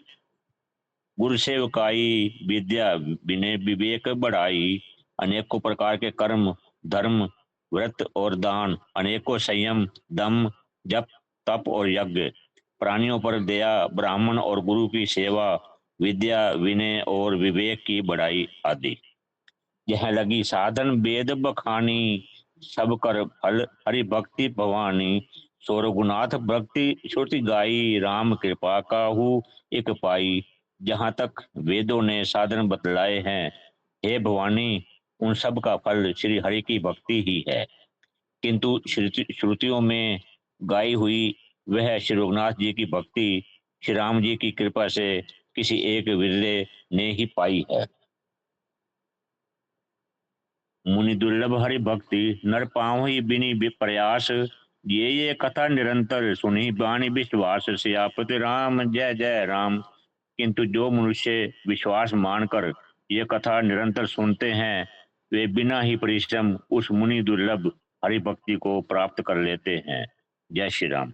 [SPEAKER 8] गुरु सेवकाई, विद्या विनय विवेक बढ़ाई। अनेकों प्रकार के कर्म, धर्म, व्रत और दान, अनेकों संयम, दम, जप, तप और यज्ञ, प्राणियों पर दया, ब्राह्मण और गुरु की सेवा, विद्या विनय और विवेक की बढ़ाई आदि। यह लगी साधन वेद बखानी, सब कर फल हरि भक्ति भवानी। सो रघुनाथ भक्ति श्रुति गाई, राम कृपा काहू एक पाई। जहाँ तक वेदों ने साधन बतलाए हैं, हे भवानी, उन सब का फल श्री हरि की भक्ति ही है। किंतु श्रुतियों में गाई हुई वह श्री रघुनाथ जी की भक्ति श्री राम जी की कृपा से किसी एक विरले ने ही पाई है। मुनि दुर्लभ हरि भक्ति, नर पाँव ही बिनी प्रयास। ये कथा निरंतर सुनी बाणी विश्वास। सियापति राम जय जय राम। किंतु जो मनुष्य विश्वास मानकर ये कथा निरंतर सुनते हैं, वे बिना ही परिश्रम उस मुनि दुर्लभ हरि भक्ति को प्राप्त कर लेते हैं। जय श्री राम।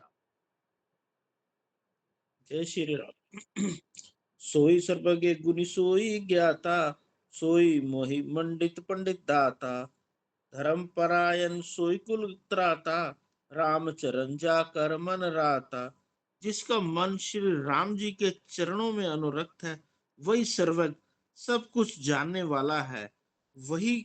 [SPEAKER 9] जय श्री राम। सोई सर्वज्ञ गुणी सोई ज्ञाता, सोई मोहि मंडित पंडित दाता। धर्म परायण सोई कुल त्राता, राम चरण जाकर मन राता। जिसका मन श्री राम जी के चरणों में अनुरक्त है, वही सर्वज्ञ सब कुछ जानने वाला है, वही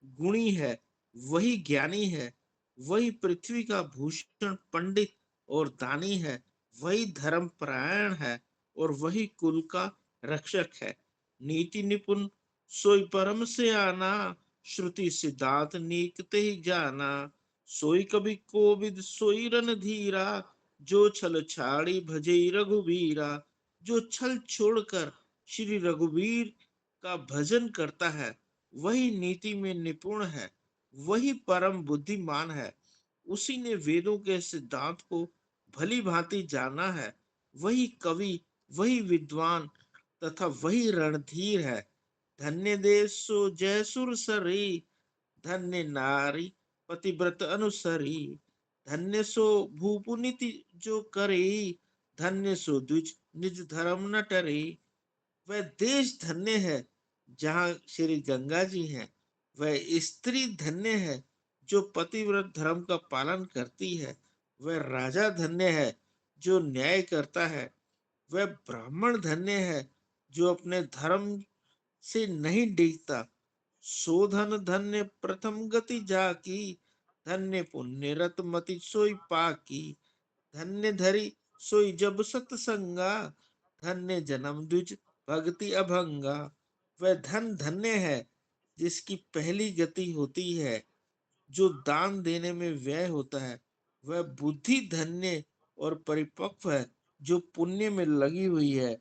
[SPEAKER 9] गुणी है, वही ज्ञानी है, वही पृथ्वी का भूषण पंडित और दानी है, वही धर्म परायण है और वही कुल का रक्षक है। नीति निपुण सोई परम से आना, श्रुति सिद्धांत नीकते ही जाना। सोई कवि कोविद सोई रणधीरा, जो छल छाड़ी भजे रघुवीरा। जो छल छोड़कर श्री रघुवीर का भजन करता है, वही नीति में निपुण है, वही परम बुद्धिमान है। उसी ने वेदों के सिद्धांत को भली भांति जाना है। वही कवि, वही विद्वान तथा वही रणधीर है। धन्य देश सो जय सुर सरी, धन्य नारी पतिव्रत अनुसरी। धन्य सो भूपुनीति जो करे, धन्य सो द्विज निज धर्म न टरे। वह देश धन्य है जहाँ श्री गंगा जी हैं। वह स्त्री धन्य है जो पतिव्रत धर्म का पालन करती है। वह राजा धन्य है जो न्याय करता है। वह ब्राह्मण धन्य है जो अपने धर्म से नहीं डिगता। सो धन धन्य प्रथम गति जाकी, धन्य पुण्य रत मति सोई पाकी। धन्य धरी सोई जब सत्संगा, धन्य जन्म द्विज भक्ति अभंगा। वह धन धन्य है जिसकी पहली गति होती है, जो दान देने में व्यय होता है। वह बुद्धि धन्य और परिपक्व है जो पुण्य में लगी हुई है।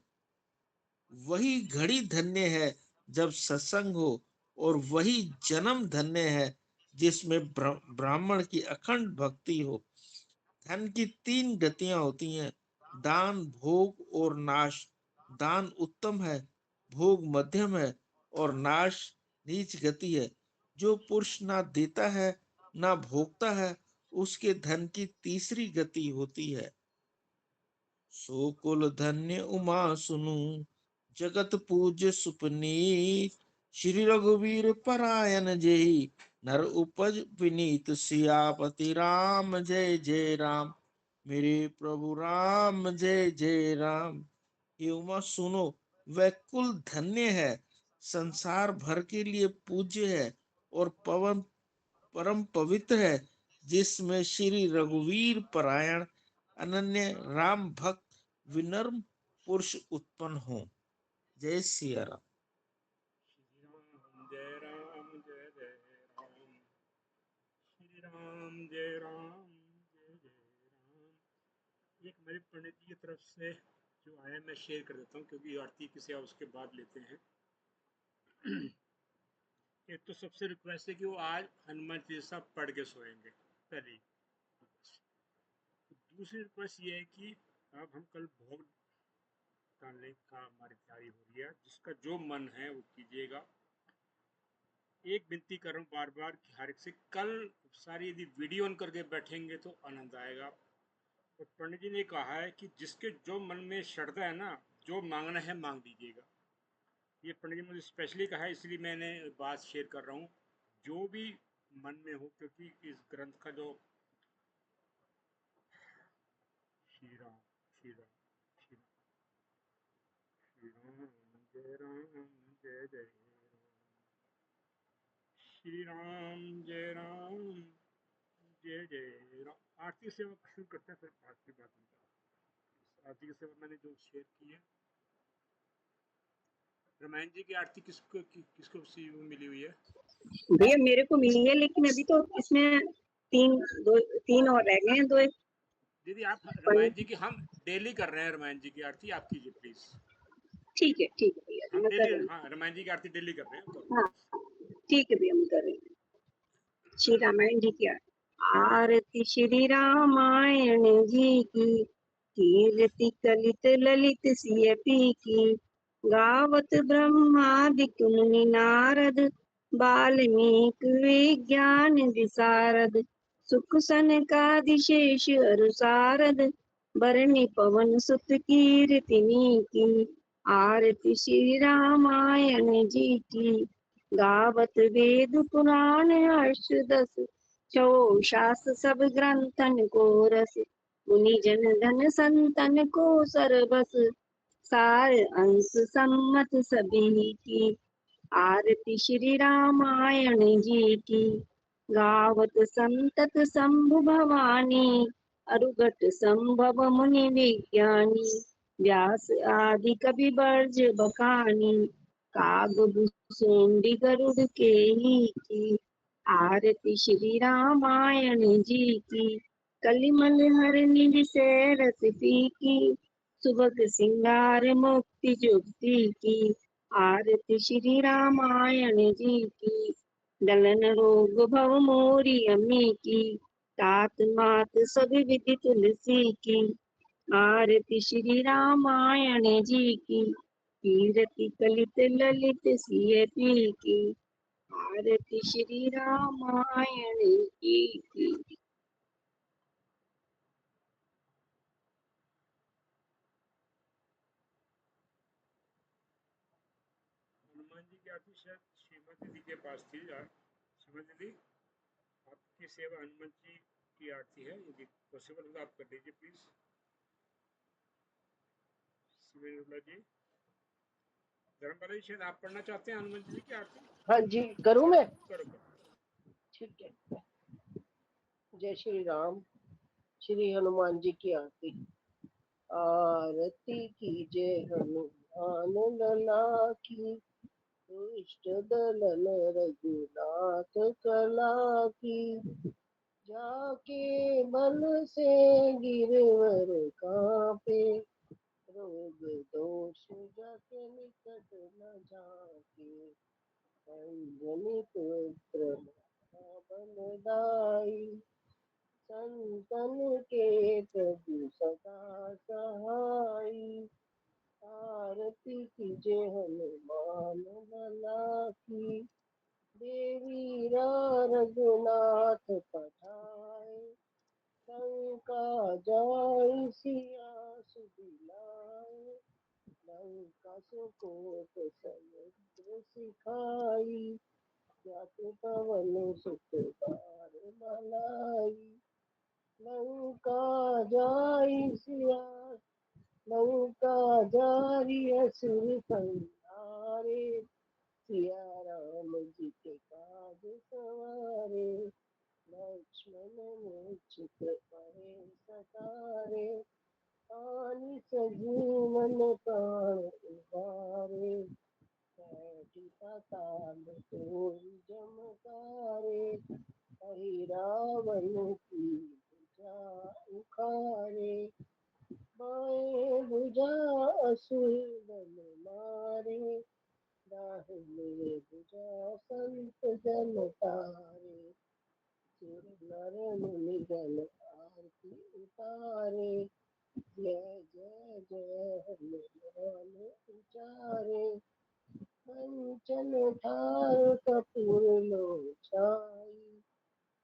[SPEAKER 9] वही घड़ी धन्य है जब सत्संग हो, और वही जन्म धन्य है जिसमें ब्राह्मण की अखंड भक्ति हो। धन की तीन गतियां होती हैं, दान, भोग और नाश। दान उत्तम है, भोग मध्यम है और नाश नीच गति है। जो पुरुष ना देता है ना भोगता है, उसके धन की तीसरी गति होती है। सो कुल धन्य उमा सुनु, जगत पूज्य सुपनीत श्री रघुवीर परायण जय नर उपज विनीत सियापति राम जय जय राम। मेरे प्रभु राम जय जय राम। ये उमा सुनो, वह कुल धन्य है, संसार भर के लिए पूज्य है और पवन परम पवित्र है, जिसमें श्री रघुवीर परायण अनन्य राम भक्त विनम्र पुरुष उत्पन्न हो। जय सिया राम।
[SPEAKER 4] श्री राम जय राम जय जय राम। श्री राम जय राम जय जय राम। एक मेरे पंडित जी की तरफ से जो आया मैं शेयर कर देता हूँ, क्योंकि आरती की सेवा उसके बाद लेते हैं। एक तो सबसे रिक्वेस्ट है कि वो आज हनुमान चालीसा पढ़ के सोएंगे, पहली रिक्वेस्ट। दूसरी रिक्वेस्ट ये है कि अब हम कल भोग डालने का हमारी तैयारी हो रही है, जिसका जो मन है वो कीजिएगा। एक विनती कर रहा हूँ बार बार कि हर एक से कल सारी यदि वीडियो ऑन करके बैठेंगे तो आनंद आएगा। और पंडित जी ने कहा है कि जिसके जो मन में श्रद्धा है ना, जो मांगना है मांग दीजिएगा। ये पंडित जी ने मुझे स्पेशली कहा है, इसलिए मैंने बात शेयर कर रहा हूँ। जो भी मन में हो, क्योंकि इस ग्रंथ का जो श्री राम श्री राम श्री राम जय राम जय जय राम। श्री राम जय राम जय जय राम। आरती सेवा शुरू करते हैं, फिर आरती बात में। आरती की सेवा मैंने जो शेयर की है, रामायण जी की आरती किसको मिली हुई है?
[SPEAKER 10] भैया मेरे को मिली है, लेकिन अभी तो इसमें तीन और रह गए हैं, दो एक।
[SPEAKER 4] दीदी आप रामायण जी की, हम डेली कर रहे हैं रामायण जी की आरती, आप कीजिए प्लीज।
[SPEAKER 10] ठीक है भैया,
[SPEAKER 4] हम
[SPEAKER 10] मैं कर
[SPEAKER 4] डेली,
[SPEAKER 10] रही हूँ।
[SPEAKER 4] हाँ रामायण जी की आरती डेली कर रहे हैं, करो
[SPEAKER 10] हाँ
[SPEAKER 4] प्लीज।
[SPEAKER 10] ठीक है भैया, मैं कर रही हूँ। श्री रामायण जी की आरती। श्री रामायण जी की, कीर्ति कलित ललित सियपी की। गावत ब्रह्मादिक मुनि नारद, वाल्मीकि विज्ञान विशारद। सुख सनकादिशेष अरु सारद, बरनि पवन सुत कीर्तिनी की। आरती श्री रामायण जी की। गावत वेद पुराण हर्ष दस, छो शास्त्र सब ग्रंथन को रस। मुनि जन धन संतन को सरबस, सार अंश सम्मत सभी की। आरती श्री रामायण जी की। गावत संतत शंभु भवानी, अरुगट संभव मुनि विज्ञानी। व्यास आदि कवि बर्ज बखानी, काग सोंडी गरुड़ के की। आरती श्री रामायण जी की। कलिमल हरनि विषय रस की, सुभग सिंगार मुक्ति जुक्ति की। आरती श्री रामायण जी की। दलन रोग भव मोरी अम्मी की, तात मात सब विधि तुलसी की। आरती श्री रामायण जी की। कीर्ति कलित ललित सियपी की। आरती श्री रामायण जी की।
[SPEAKER 4] हनुमान जी की आरती शायद श्रीमती दीदी के पास थी यार। श्रीमती दीदी, आपकी सेवा हनुमान जी की आरती है, यदि पॉसिबल होगा आप कर दीजिए प्लीज। सिमरन जी, धर्मपाल जी, शायद आप पढ़ना चाहते हैं हनुमान जी की आरती?
[SPEAKER 11] हाँ जी, करूँ मैं?
[SPEAKER 4] करो करो।
[SPEAKER 11] ठीक है। जय श्री राम। श्री हनुमान जी की आरती। आरती कीजय हनुमान लला की, दुष्ट दलन रघुनाथ कला की। जाके बल से गिरवर कापे, रोग दोष जाके निकट न जाके। अंजनी पुत्र बलदाई, संतन के प्रभु सदा सहाई। आरती कीजय हनुमान लला की। देवी रघुनाथ पठाए, शंका जाय सिया सुदिलाए। लंका को तो समुद्र सिखाई, जाके पवन सुत बार मलाई। लंका जाई सिया, लंका जारी असुर संहारे, सिया राम जी के काज सवारे। लक्ष्मण मूर्छित पड़े सतारे, आनि सजीवन प्राण उबारे। बैठी पाताल तोरी जमकारे, हरि रावण की भुजा उखारे। बाएं भुजा असुर बल मारे, दाहिने भुजा संत जन तारे। सिर नर मुनि जन आरती उतारे, जय जय जय हनुमान उचारे। कंचन थार कपूर लो छाई,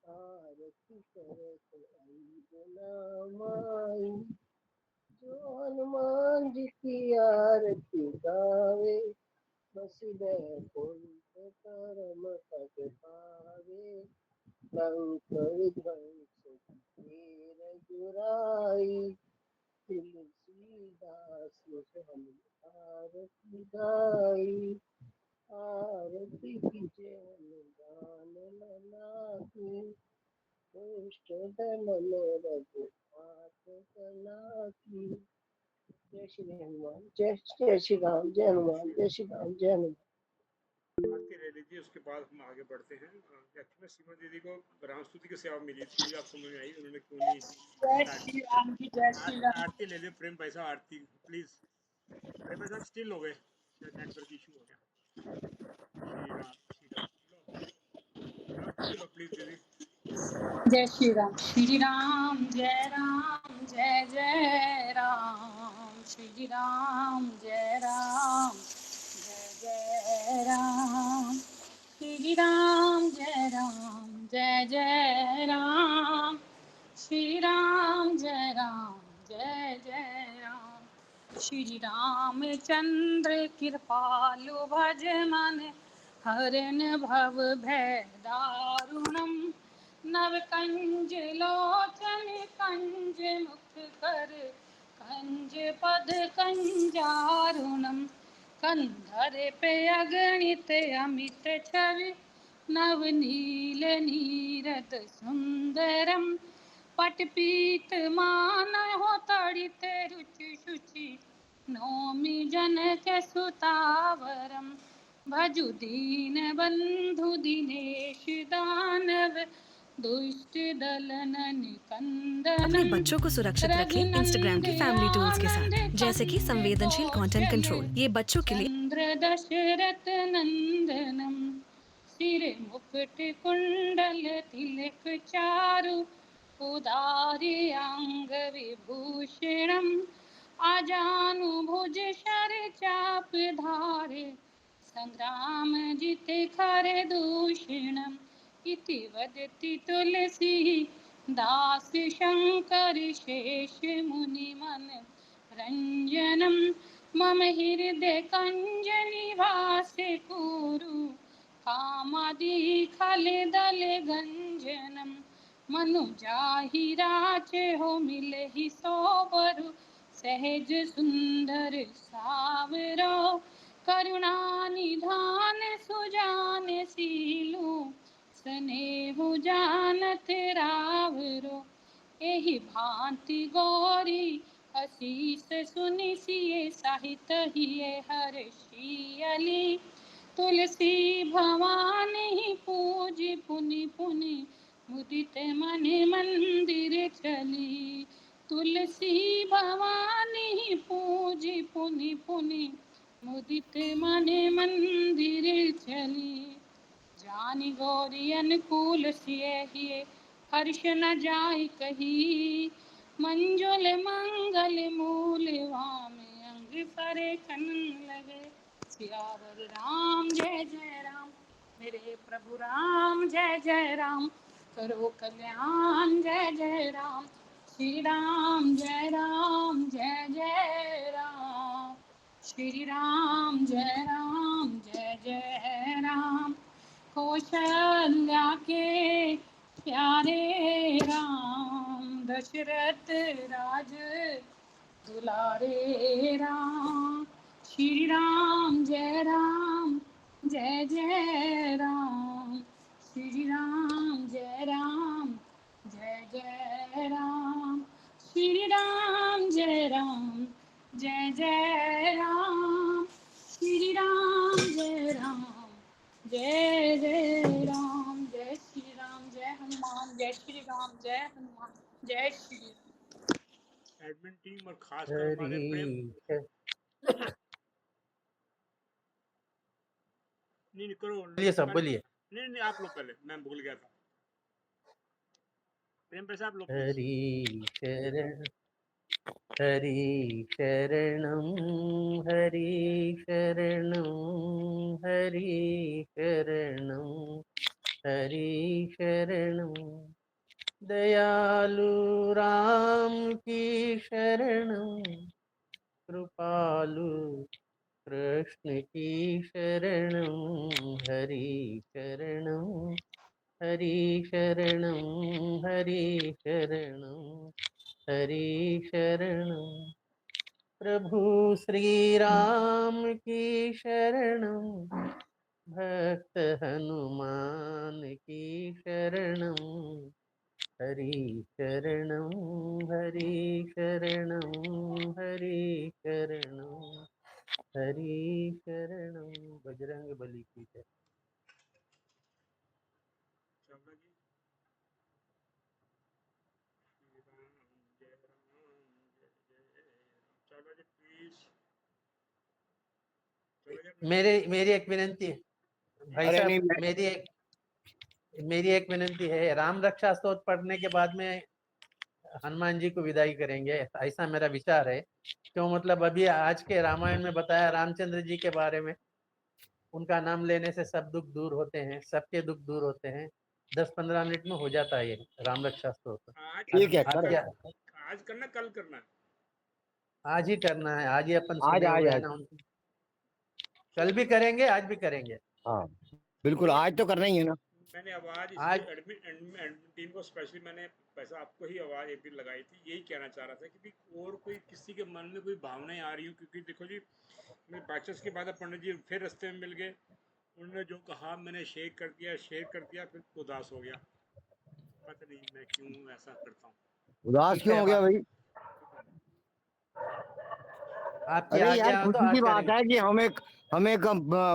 [SPEAKER 11] आरती करत अंजना माई। जो हनुमान जी की आरती गावे, बस बैकुंठ परम पद पावे। लंक विध्वंस कीन्ही रघुराई, तुलसीदास हम आरती गाई। आरती कीजे अनुदान लला की, दुष्ट दमन रघुनाथ कला की। जय श्री हनुमान, जय जय श्री राम, जय हनुमान, जय श्री राम, जय हनुमान।
[SPEAKER 4] आरती ले लीजिए, उसके बाद हम आगे बढ़ते हैं। एक्चुअली सीमा दीदी को राम स्तुति की सेवा मिली थी, मुझे आप समझ में आई उन्होंने क्यों नहीं
[SPEAKER 12] जय श्री राम जी, जय श्री राम।
[SPEAKER 4] आरती ले लियो। प्रेम भाई साहब आरती प्लीज। प्रेम भाई साहब स्टिल हो गए, नेटवर्क इशू हो गया। श्री राम लो, राम स्तुति लो प्लीज दीदी।
[SPEAKER 12] जय श्री राम। श्री राम जय राम, जय जय राम। श्री राम जय राम, जय जय राम। श्री राम जय राम, जय जय राम। श्री राम जय राम, जय जय राम। श्री रामचंद्र कृपालु भज मन, हरन भव भय दारुणम। नव कंज लोचन कंज मुख कर, कंज पद कंजारुणम। कंधर पे अगणित अमित छवि, नवनील नीरद सुंदरम। पटपीत मानहो तड़ित रुचि शुचि, नौमि जनक सुतावरम। भजु दीन बंधु दिनेश दानव, दुष्ट दलन निकंदनम।
[SPEAKER 13] अपने बच्चों को सुरक्षित रखें इंस्टाग्राम की फैमिली टूल्स के साथ, जैसे कि संवेदनशील कंटेंट कंट्रोल। ये बच्चों के लिए
[SPEAKER 12] चंद्र दशरथ नंदनम। सिर मुकुट कुंडल तिलक चारु, उदारि अंग विभूषणम। आजानु भुज शर चाप धारे, संग्राम जिते खर दूषणम। इति वदति तुलसी दास शंकर शेष मुनि मन रंजनम। मम हृदय कंज निवास कुरु, कामादि खल दल गंजनम। मनु जाहि राच हो मिलहि सोबरु, सहज सुंदर सावरो। करुणा निधान सुजान सीलु, स्नेहु जानत रावरो। एहि भांति गौरी असीस सुनि सिय साहित हिय हर्षियली। तुलसी भवानी पूज पुनि पुनि, मुदित मन मंदिर चली। तुलसी भवानी पूज पुनि पुनि, मुदित मन मंदिर चली। जानि गौरी अनुकूल सिय हिय, हर्ष न जाय कही। मंजुल मंगल मूल वाम, अंग फरे कनन लगे। सियावर राम जय जय राम, मेरे प्रभु राम जय जय राम। करो कल्याण जय जय राम, श्री राम जय राम, जय जय राम। श्री राम जय जय राम। कौशल्या के प्यारे राम, दशरथ राज दुलारे राम। श्री राम जय जय राम। श्री राम जय जय राम। श्री राम जय जय राम। श्री राम जय जय राम। जय श्री राम, जय हनुमान। जय श्री राम, जय हनुमान। जय श्री राम।
[SPEAKER 4] एडमिन टीम और खासकर हमारे प्रेम नहीं करो,
[SPEAKER 14] बोलिए सब बोलिए।
[SPEAKER 4] नहीं आप लोग पहले, मैं भूल गया था। प्रेम भाई साहब लोग
[SPEAKER 14] हरि शरण हरि शरणम हरि शरणम हरि शरणम हरि शरणम। दयालु राम की शरणम, कृपालु कृष्ण की शरणम। हरि शरणम हरि शरणम हरि शरणम हरि शरणम। प्रभु श्री राम की शरणम, भक्त हनुमान की शरणम। हरि शरणम हरि शरणम हरि शरणम हरि शरणम। बजरंग बली की जय। मेरी एक विनंती है भाई
[SPEAKER 15] अरे
[SPEAKER 14] साहब,
[SPEAKER 15] नहीं,
[SPEAKER 14] मेरी एक विनंती है। राम रक्षा स्तोत्र पढ़ने के बाद में हनुमान जी को विदाई करेंगे, ऐसा मेरा विचार है। क्यों मतलब अभी आज के रामायण में बताया रामचंद्र जी के बारे में, उनका नाम लेने से सब दुख दूर होते हैं, सबके दुख दूर होते हैं। 10-15 मिनट में हो जाता है ये राम रक्षा स्तोत्र।
[SPEAKER 15] ठीक है
[SPEAKER 4] आज करना, कल करना,
[SPEAKER 14] आज ही करना है। आज ही अपन
[SPEAKER 15] आज
[SPEAKER 14] सुने
[SPEAKER 15] आज
[SPEAKER 14] हुए हैं
[SPEAKER 15] आज
[SPEAKER 14] ना उनकी। कल भी करेंगे, आज भी करेंगे।
[SPEAKER 15] हाँ बिल्कुल, आज तो करना ही है ना।
[SPEAKER 4] मैंने आवाज इसलिए एडमिन टीम को स्पेशली मैंने वैसा आपको ही आवाज एक दिन लगाई थी, यही कहना चाह रहा था कि और कोई किसी के मन में कोई भावनाएं आ रही हो, क्योंकि देखो जी मैं बातचीत के बाद पंडित जी फिर रास्ते में मिल गए, उन्होंने जो कहा मैंने शेयर कर दिया फिर उदास हो गया। पता नहीं मैं क्यों ऐसा करता हूँ।
[SPEAKER 15] उदास क्यों हो गया भाई? अरे यार खुशी की बात है कि हम एक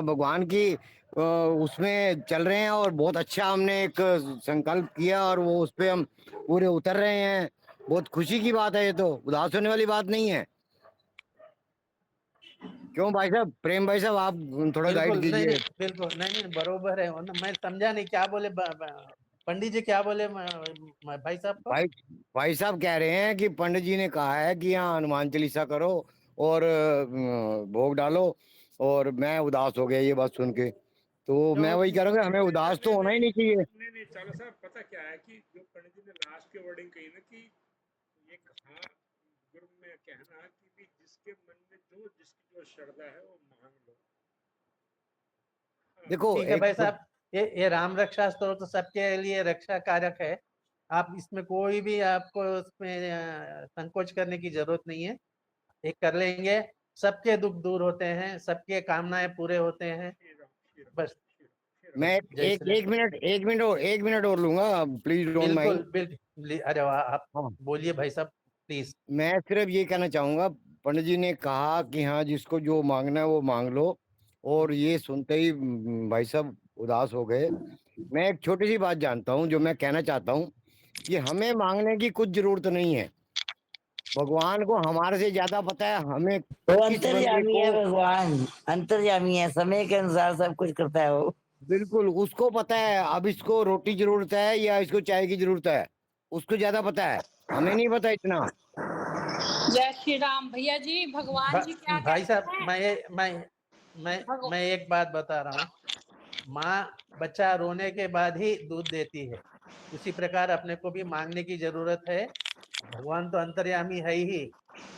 [SPEAKER 15] भगवान की उसमें चल रहे हैं और बहुत अच्छा हमने एक संकल्प किया और वो उस पे हम पूरे उतर रहे हैं। बहुत खुशी की बात है, ये तो उदास होने वाली बात नहीं है। क्यों भाई साहब, प्रेम भाई साहब आप थोड़ा गाइड कीजिए।
[SPEAKER 14] बिल्कुल नहीं बरोबर है। मैं समझा नहीं क्या बोले पंडित जी, क्या बोले भाई साहब को?
[SPEAKER 15] भाई साहब कह रहे हैं कि पंडित जी ने कहा है कि यहाँ हनुमान चालीसा करो और भोग डालो, और मैं उदास हो गया ये बात सुन के। तो मैं वही कह रहा हूँ, हमें उदास तो होना ही नहीं चाहिए।
[SPEAKER 4] नहीं चलो साहब, पता क्या है कि जो पंडित जी ने लास्ट के वर्डिंग कही ना कि ये कहा गुरु में कहना कि जिसके मन में जिसकी जो श्रद्धा है वो मांग लो।
[SPEAKER 15] देखो
[SPEAKER 14] ठीक है भाई साहब, ये राम रक्षा स्तोत्र तो सबके लिए रक्षा कारक है। आप इसमें कोई भी आपको उसमें संकोच करने की जरूरत नहीं है। एक कर लेंगे, सबके दुख दूर होते हैं, सबके कामनाएं पूरे होते हैं। बस
[SPEAKER 15] मैं एक मिनट और लूंगा, प्लीज डोंट माइंड।
[SPEAKER 14] बिल्कुल अरे वाह, आप बोलिए भाई साहब प्लीज।
[SPEAKER 15] मैं सिर्फ ये कहना चाहूंगा, पंडित जी ने कहा कि हाँ जिसको जो मांगना है वो मांग लो, और ये सुनते ही भाई साहब उदास हो गए। मैं एक छोटी सी बात जानता हूँ जो मैं कहना चाहता हूँ कि हमें मांगने की कुछ जरूरत नहीं है। भगवान को हमारे से ज्यादा पता है हमें
[SPEAKER 3] वो अंतर्यामी है भगवान, अंतर्यामी है, समय के अनुसार सब कुछ करता है वो।
[SPEAKER 15] बिल्कुल उसको पता है अब इसको रोटी की जरूरत है या इसको चाय की जरूरत है, उसको ज्यादा पता है, हमें नहीं पता इतना।
[SPEAKER 12] जय श्री राम भैया जी। भगवान जी क्या
[SPEAKER 14] भाई साहब
[SPEAKER 12] कहते हैं?
[SPEAKER 14] मैं एक बात बता रहा हूँ। माँ बच्चा रोने के बाद ही दूध देती है, उसी प्रकार अपने को भी मांगने की जरूरत है। भगवान तो अंतर्यामी है ही,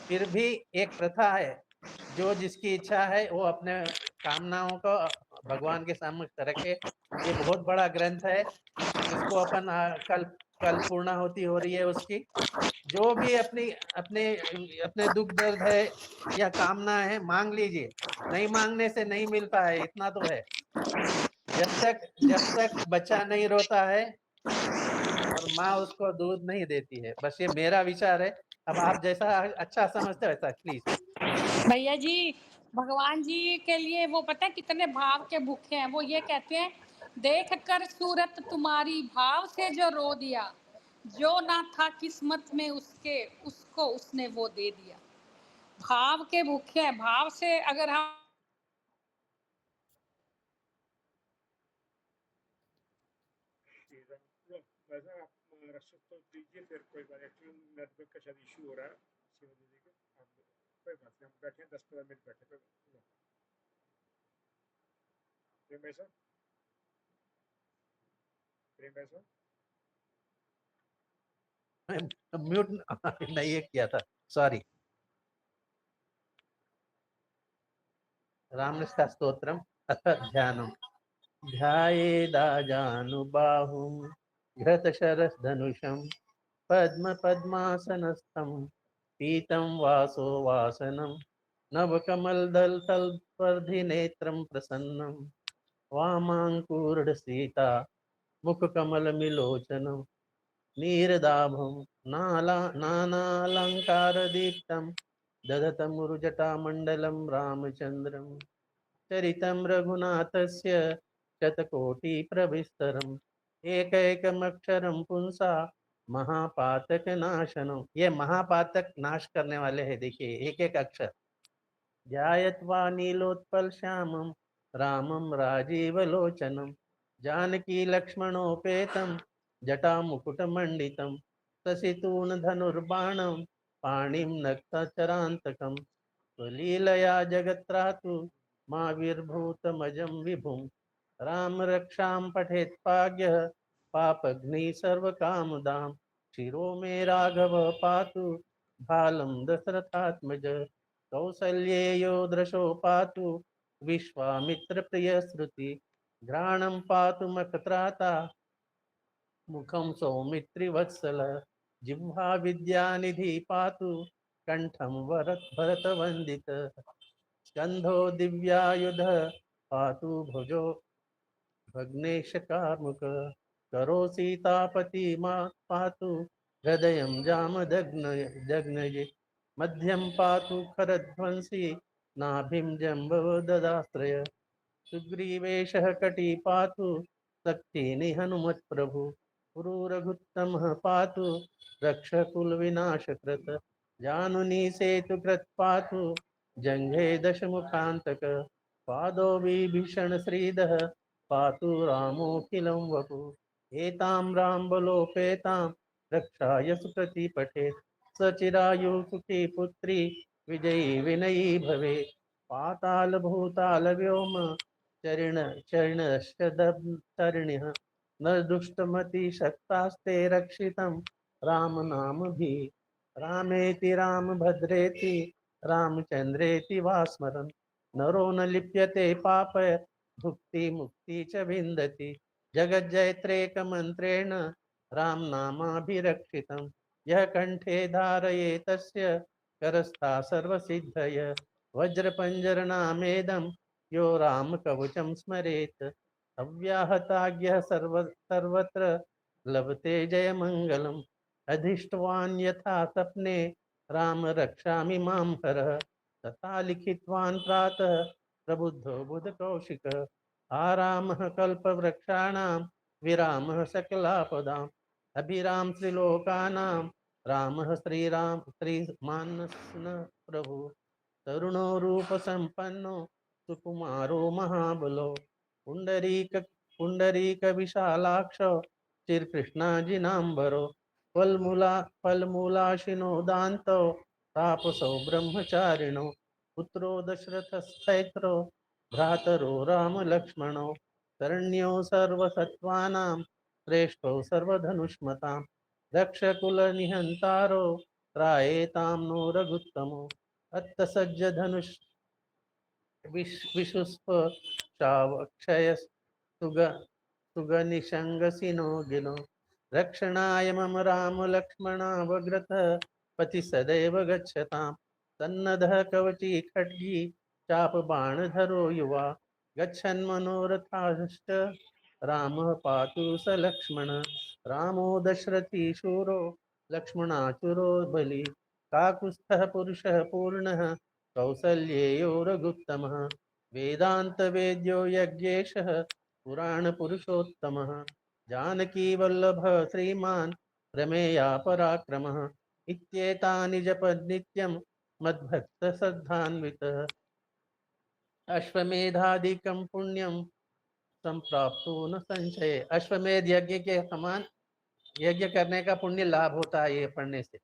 [SPEAKER 14] फिर भी एक प्रथा है जो जिसकी इच्छा है वो अपने कामनाओं को भगवान के सामने रखे। ये बहुत बड़ा ग्रंथ है, इसको अपन कल कल पूर्णाहुति हो रही है उसकी। जो भी अपनी अपने अपने दुख दर्द है या कामना है मांग लीजिए, नहीं मांगने से नहीं मिलता है, इतना तो है। जब तक बच्चा नहीं रोता है और माँ उसको दूध नहीं देती है। बस ये मेरा विचार है, अब आप जैसा अच्छा समझते हो वैसा प्लीज।
[SPEAKER 12] भैया जी, भगवान जी के लिए वो पता है कितने भाव के भूखे हैं। वो ये कहते हैं, देख कर सूरत तुम्हारी भाव से जो रो दिया, जो ना था किस्मत में उसके उसको उसने वो दे दिया। भाव के भूखे हैं। भाव से अगर हम
[SPEAKER 4] वैसा आप रक्षक तो दीजिए, फिर कोई बात एक्चुअली नेटवर्क का शायद इशू हो रहा है सीमा दीदी के। आप कोई बात नहीं, हम बैठे 10-15 मिनट बैठे। कोई बात नहीं। प्रेम भाई साहब, प्रेम भाई साहब
[SPEAKER 14] म्यूट नहीं ये किया था, सॉरी। रामनिष्ठा स्तोत्रम अथ ध्यानम। ध्यायेदाजानुबाहुं घृतशरधनुषं पद्म पद्मासनस्थं पीतं वासो वासनं नवकमलदलतल्पर्धिनेत्रं प्रसन्नं वामाङ्कुरसीता मुखकमलमिलोचनं नीरदाभं नानालङ्कारदीप्तं दधतमुरुजटामण्डलं रामचन्द्रं चरितं रघुनाथस्य शतकोटिप्रविस्तरम् एकैकमक्षरं पुंसा महापातक नाशनम। ये महापातक नाश करने वाले हैं, देखिए एक एक अक्षर। ध्यायत्वा नीलोत्पल श्यामं रामं राजीवलोचनं जानकी लक्ष्मणोपेतं जटामुकुटमण्डितं शशितूणधनुर्बाणं पाणिं नक्तचरान्तकं स्वलीलया जगत्रातु माविर्भूतमजं विभुं राम रक्षां पठेत्पाज्ञः पापघ्नि सर्वकामदां शिरो मे राघव पातु भालं दशरथात्मज कौसल्येयो दृशो पातु विश्वामित्रप्रियश्रुति घ्राणं पातु मखत्राता मुखं सौमित्रिवत्सल जिह्वा विद्यानिधि पातु कंठं भरतवन्दित स्कंधो दिव्यायुध पातु भुजो भग्नेशकार्मुक करो सीतापति मा पातु हृदयं जामदग्नये मध्यम पातु खरध्वंसी नाभिं जम्बवददाश्रय सुग्रीवेशः कटी पातु शक्तिनि हनुमत्प्रभु पुरुरघुत्तमः पातु रक्षकुलविनाशकृत जानुनी सेतुकृत् पातु जङ्घे दशमुखान्तक पादो विभीषण श्रीदः पातु रामोऽखिलं वपु एतां रामबलोपेतां रक्षाय सुकृति पठेत् सचिरायु सुखी पुत्री विजयी विनयी भवे पाताल भूताल व्योम चरण चरणश्चरणिः न दुष्टमति शक्तास्ते रक्षितं राम नाम भी रामेति रामभद्रेति रामचंद्रेति वा स्मरन् नरो न लिप्यते पाप भुक्ति मुक्ति च विन्दति जगज्जयत्रेक मंत्रेण राम नामाभिरक्षितं यः कंठे धारये तस्य करस्था सर्वसिद्धय वज्रपंजरनामेदं यो राम कवचं स्मरेत् अव्याहताज्ञः सर्वत्र लभते जयमङ्गलम् अधिष्ठवान् यथा सपने राम रक्षामि मां हरः तथा लिखितवान् प्रातः प्रबुद्धो बुधकौशिकः आरामः कल्पवृक्षाणां विरामः सकलापदाम् अभिराम त्रिलोकानां रामः श्रीराम श्रीमानस प्रभु तरुणो रूपसम्पन्नो सुकुमारो महाबलो पुंडरीक विशालाक्षो श्रीकृष्णाजिनाम्बरो फलमूलाशिनो दान्तो तापसो ब्रह्मचारिणो पुत्रो दशरथस्थैत्रो भ्रातरो रामलक्ष्मणो शरण्यो सर्वसत्त्वानां श्रेष्ठो सर्वधनुष्मतां रक्षकुलनिहन्तारो त्रायेतां नो रघुत्तमो अत्तसज्जधनुष् विशुष्प शावक्षय सुगनिशंगसिनो गिनो रक्षणाय मम राम लक्ष्मणावग्रत पति सदैव गच्छताम् सन्नद्धः कवची खड्गी चाप बाणधरो युवा गच्छन् मनोरथाश्च रामः पातु स लक्ष्मण रामो दशरथी शूरो लक्ष्मणाचुरो बलि काकुत्स्थः पुरुषः पूर्णः कौसल्येयो रघुत्तमः वेदान्तवेद्यो यज्ञेशः पुराणपुरुषोत्तमः जानकी वल्लभः श्रीमान् प्रमेया पराक्रमः इत्येतानि जपन् नित्यं मद्भक्तश्रद्धान्वितः अश्वमेधादिकं पुण्यं संप्राप्तो न संशय। अश्वमेध यज्ञ के समान यज्ञ करने का पुण्य लाभ होता है ये पढ़ने से।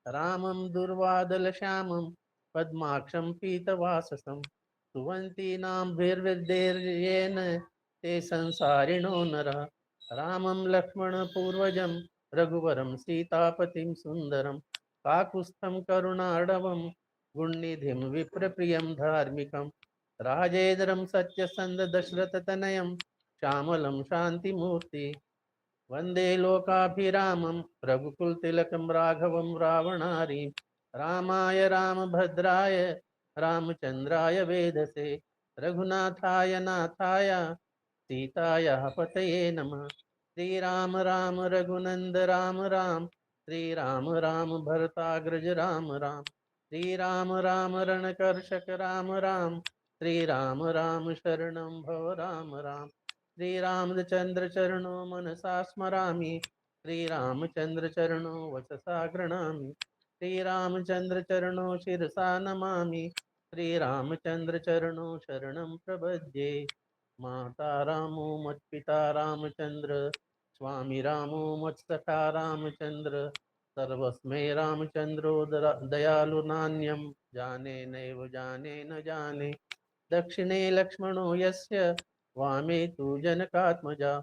[SPEAKER 14] रामं दुर्वादल श्यामं पद्माक्षं पीतवाससं सुवन्तीनां भीर्विद्येन ते संसारिणो नरः रामं लक्ष्मणपूर्वजं रघुवरं सीतापतिं सुन्दरं काकुत्स्थं करुणार्णवं गुणनिधिं विप्रप्रियं धार्मिकं राजेन्द्रं सत्यसन्ध दशरथतनयं श्यामलं शान्तिमूर्ति वंदे लोकाभिरामं रघुकुलतिलकं राघवं रावणारी रामाय रामभद्राय रामचंद्राय वेधसे रघुनाथाय नाथाय सीतायाः पतये नमः। श्री राम राम रघुनंद राम राम श्री राम राम भरताग्रज राम राम श्री राम राम रणकर्षक राम राम श्री राम राम शरणं भव राम राम श्री रामचंद्र चरणो मनसा स्मरामि श्री रामचंद्र चरणो वचसा गृणामि श्री रामचंद्र चरणो शिरसा नमामि श्री रामचंद्र चरणो शरणं प्रपद्ये माता रामो मत्पिता रामचंद्र स्वामी रामो मत्सखा रामचंद्र सर्वस्मै रामचंद्रो दयालु नान्यं जाने नैव जाने न जाने दक्षिणे लक्ष्मणो यस्य वामे तु जनकात्मजा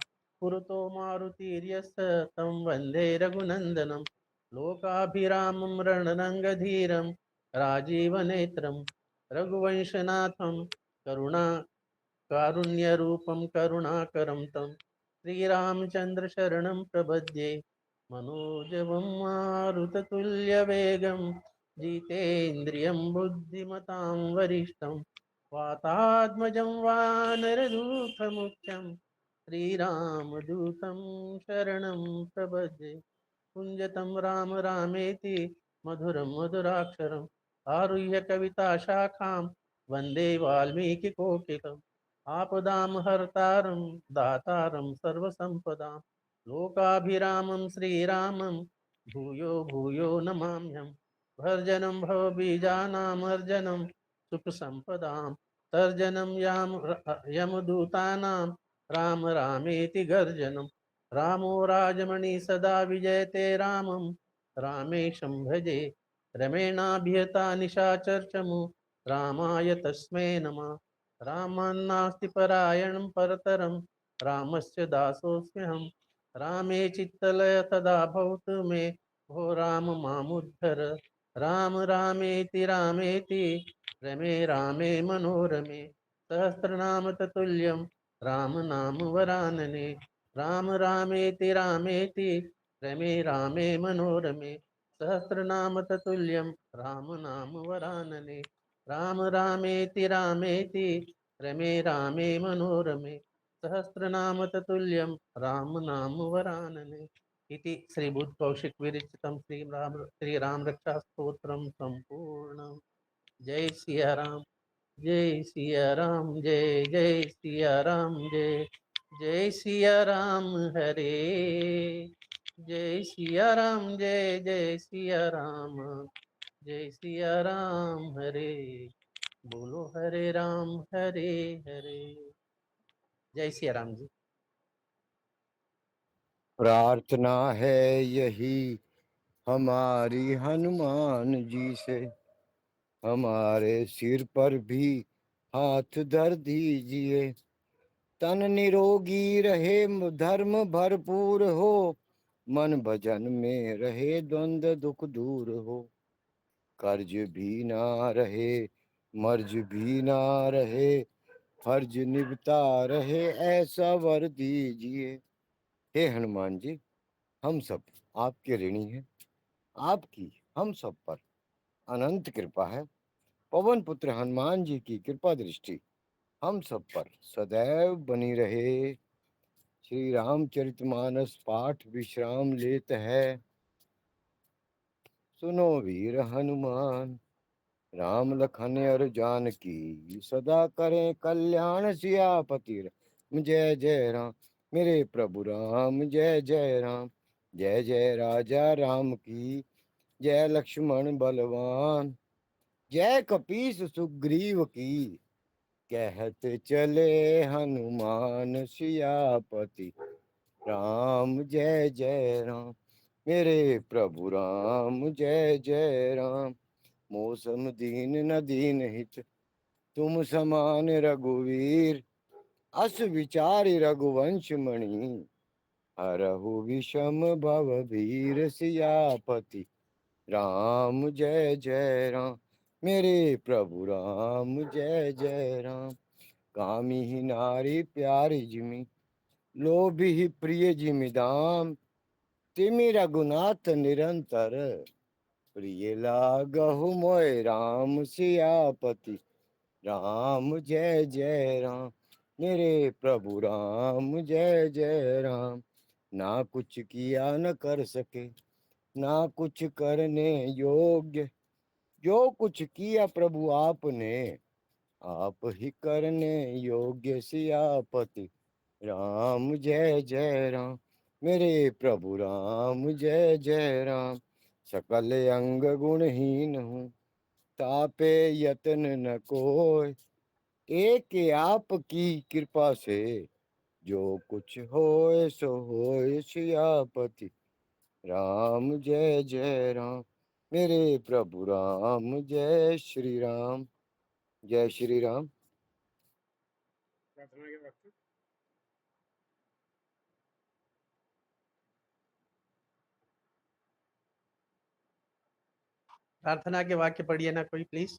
[SPEAKER 14] पुरतो मारुतिर्यस्य तं वन्दे रघुनन्दनं लोकाभिरामं रणरङ्गधीरं राजीवनेत्रं रघुवंशनाथं कारुण्यरूपं करुणाकरं तं श्रीरामचन्द्र शरणं प्रपद्ये मनोजवं मारुततुल्यवेगं जितेन्द्रियं बुद्धिमतां वरिष्ठं वातात्मजं वानरदूतमुख्यं श्रीरामदूतं शरणं प्रपद्ये कुञ्जतं राम रामेति मधुरं मधुराक्षरम् आरुह्य कविताशाखां वन्दे वाल्मीकिकोकिलम् आपदां हर्तारं दातारं सर्वसम्पदां लोकाभिरामं श्रीरामं भूयो भूयो नमाम्यहम् भर्जनं भवबीजानामर्जनं सुखसम्पदां तर्जनं यमदूतानां राम रामेति गर्जनं रामो राजमणि सदा विजयते रामं रामेशं भजे रमेणाभियता निशाचर्चमु रामाय तस्मै नमः रामान्नास्ति परायणं परतरं रामस्य दासोऽस्म्यहं रामे चित्तलय तदा भवतु मे भो राम मामुद्धर राम रामेति रामेति रमे रामे मनोरमे सहस्रनाम ततुल्यं राम नाम वरानने राम रामेति रामेति रमे रामे मनोरमे सहस्रनाम ततुल्यं राम नाम वरानने राम रामेति रामेति रमे रामे मनोरमे सहस्रनाम ततुल्यं राम नाम वरानने इति श्री बुद्ध कौशिक विरचितं श्री राम रक्षा स्तोत्रम संपूर्णम्। जय सिया राम, जय सिया राम, जय जय सिया राम, जय सिया राम हरे, जय सिया राम, जय जय सिया राम, जय सिया राम हरे, बोलो हरे राम हरे हरे। जय सिया राम जी।
[SPEAKER 15] प्रार्थना है यही हमारी हनुमान जी से, हमारे सिर पर भी हाथ धर दीजिए। तन निरोगी रहे, धर्म भरपूर हो, मन भजन में रहे, द्वंद्व दुख दूर हो। कर्ज भी ना रहे, मर्ज भी ना रहे, फर्ज निभता रहे, ऐसा वर दीजिए। हे हनुमान जी, हम सब आपके ऋणी हैं। आपकी हम सब पर अनंत कृपा है। पवन पुत्र हनुमान जी की कृपा दृष्टि हम सब पर सदैव बनी रहे। श्री रामचरितमानस पाठ विश्राम लेत है, सुनो वीर हनुमान। राम लखन और जानकी सदा करें कल्याण। सियापति राम जय जय राम, मेरे प्रभु राम जय जय राम। जय जय राजा राम की, जय लक्ष्मण बलवान। जय कपीस सुग्रीव की, कहत चले हनुमान। सियापति राम जय जय राम, मेरे प्रभु राम जय जय राम। मौसम दीन न दीन हित, तुम समान रघुवीर। अस विचारि रघुवंश मणि, हरहु विषम भव भीर। सियापति राम जय जय राम, मेरे प्रभु राम जय जय राम। कामी ही नारी प्यारी जिमि, लोभी ही प्रिय जिमि दाम। तिमि रघुनाथ निरंतर, प्रिय लागहु मोय राम। सियापति राम जय जय राम, मेरे प्रभु राम जय जय राम। ना कुछ किया न कर सके, ना कुछ करने योग्य। जो कुछ किया प्रभु आपने, आप ही करने योग्य। सियापति राम जय जय राम, मेरे प्रभु राम जय जय राम। सकल अंग गुणहीन हूँ, तापे यतन न कोय। एक आपकी कृपा से, जो कुछ होए सो होए। सियापति राम जय जय राम, मेरे प्रभु राम जय श्री राम। जय श्री राम।
[SPEAKER 4] प्रार्थना के वक्त
[SPEAKER 14] प्रार्थना के वाक्य पढ़िए ना कोई प्लीज।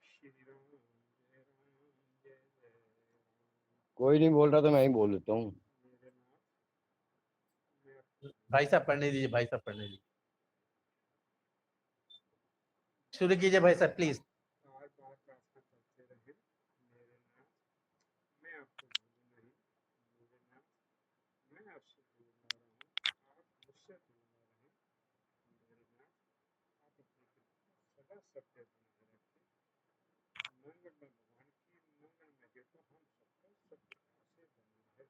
[SPEAKER 4] श्री राम जय राम जय जय राम।
[SPEAKER 15] कोई नहीं बोल रहा तो मैं ही बोल देता हूँ।
[SPEAKER 4] मेरे नाथ मैं आपको
[SPEAKER 14] भाई साहब पढ़ने दीजिए, भाई साहब पढ़ने दीजिए। शुरू कीजिए भाई साहब प्लीज।
[SPEAKER 4] बार बार प्रार्थना करते रहे, मेरे नाथ मैं आपको भूलूं नहीं। मेरे नाथ मैं आपसे दूर ना रहूं, आप मुझसे दूर ना रहें। मेरे नाथ आप अपनी कृपा सदा सब पे बनाए रखें। मंगल में भगवान की, मंगल में देखो हम सबका सब प्रकार से बनी रहे।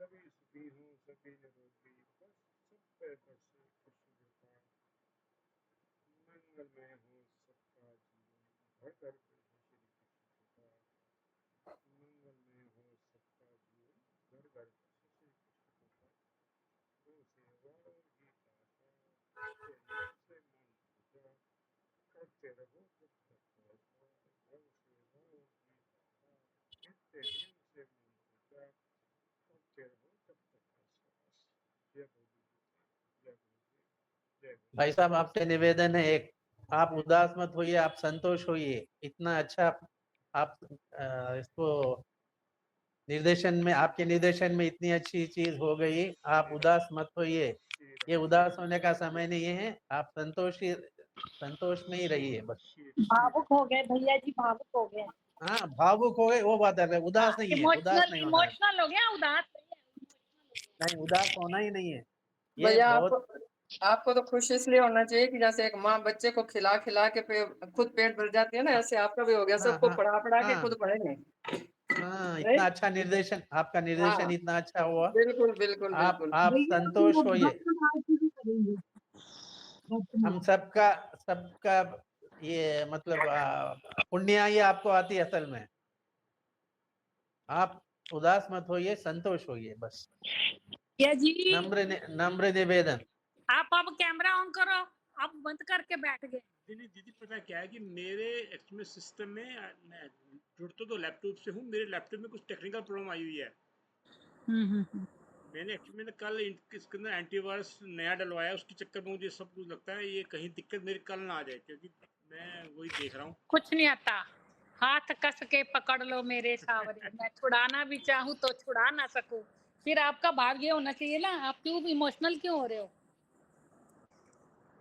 [SPEAKER 4] सभी सुखी हों, सभी निरोगी, बस सब पे बरसे खुशी कृपा। मंगलमय हो सबका जीवन, घर घर पे हो श्री कृष्ण कृपा। मंगलमय हो सबका जीवन, घर घर पे हो श्री कृष्ण कृपा। गो सेवा और गीता का, नित्य नियम से मन पूजा, करते रहो जब तक ऐसा। गौ सेवा और गीता का, नित्य नियम से मन पूजा, करते रहो जब तक ऐसा। बस जय बोली जय गुरुदेव जय
[SPEAKER 14] भाई साहब आपसे निवेदन है एक, आप उदास मत होइए, आप संतोष होइए। इतना अच्छा आप इसको निर्देशन में, आपके निर्देशन में इतनी अच्छी चीज हो गई। आप उदास मत होइए, ये उदास होने का समय नहीं है। आप संतोष में ही रहिए बस।
[SPEAKER 12] भावुक हो गए भैया जी, भावुक हो गए।
[SPEAKER 14] हाँ भावुक हो गए वो बात है, उदास नहीं है, उदास
[SPEAKER 12] इमोशनल
[SPEAKER 14] नहीं होना है।
[SPEAKER 12] इमोशनल हो गया, उदास
[SPEAKER 14] नहीं उदास होना ही नहीं है। ये
[SPEAKER 2] भैया
[SPEAKER 14] बहुत
[SPEAKER 2] आपको तो खुश इसलिए होना चाहिए कि जैसे एक माँ बच्चे को खिला खिला के खुद पेट भर जाती है ना, ऐसे आपका भी हो गया।
[SPEAKER 14] हाँ
[SPEAKER 2] सबको
[SPEAKER 14] हाँ
[SPEAKER 2] पढ़ा पढ़ा के
[SPEAKER 14] हाँ
[SPEAKER 2] खुद पढ़ेंगे।
[SPEAKER 14] हाँ, इतना
[SPEAKER 2] राइट।
[SPEAKER 14] अच्छा निर्देशन, आपका निर्देशन
[SPEAKER 2] हाँ,
[SPEAKER 14] इतना अच्छा हुआ।
[SPEAKER 2] बिल्कुल बिल्कुल बिल्कुल।
[SPEAKER 14] आप संतोष होइए। हम सबका सबका ये मतलब पुण्य ये आपको आती है असल में। आप उदास मत होइए, संतोष होइए बस।
[SPEAKER 12] भैया जी।
[SPEAKER 14] नम्र निवेदन।
[SPEAKER 12] आप अब कैमरा ऑन करो, आप बंद करके बैठ गए।
[SPEAKER 4] दीदी पता क्या है कि मेरे एक्चुअली सिस्टम में मैं जुड़ता तो लैपटॉप से हूँ, मेरे लैपटॉप में कुछ टेक्निकल प्रॉब्लम आई हुई है। मैंने कल इसके अंदर एंटीवायरस नया डलवाया, उसके चक्कर में मुझे सब कुछ लगता है ये कहीं दिक्कत मेरी कल ना आ जाए, क्योंकि मैं वही देख रहा हूँ।
[SPEAKER 12] कुछ नहीं आता, हाथ कस के पकड़ लो मेरे सावरे, मैं छुड़ाना भी चाहूँ तो छुड़ा ना सकूं। फिर आपका भाव ये होना चाहिए ना, आप क्यों इमोशनल क्यों हो रहे हो,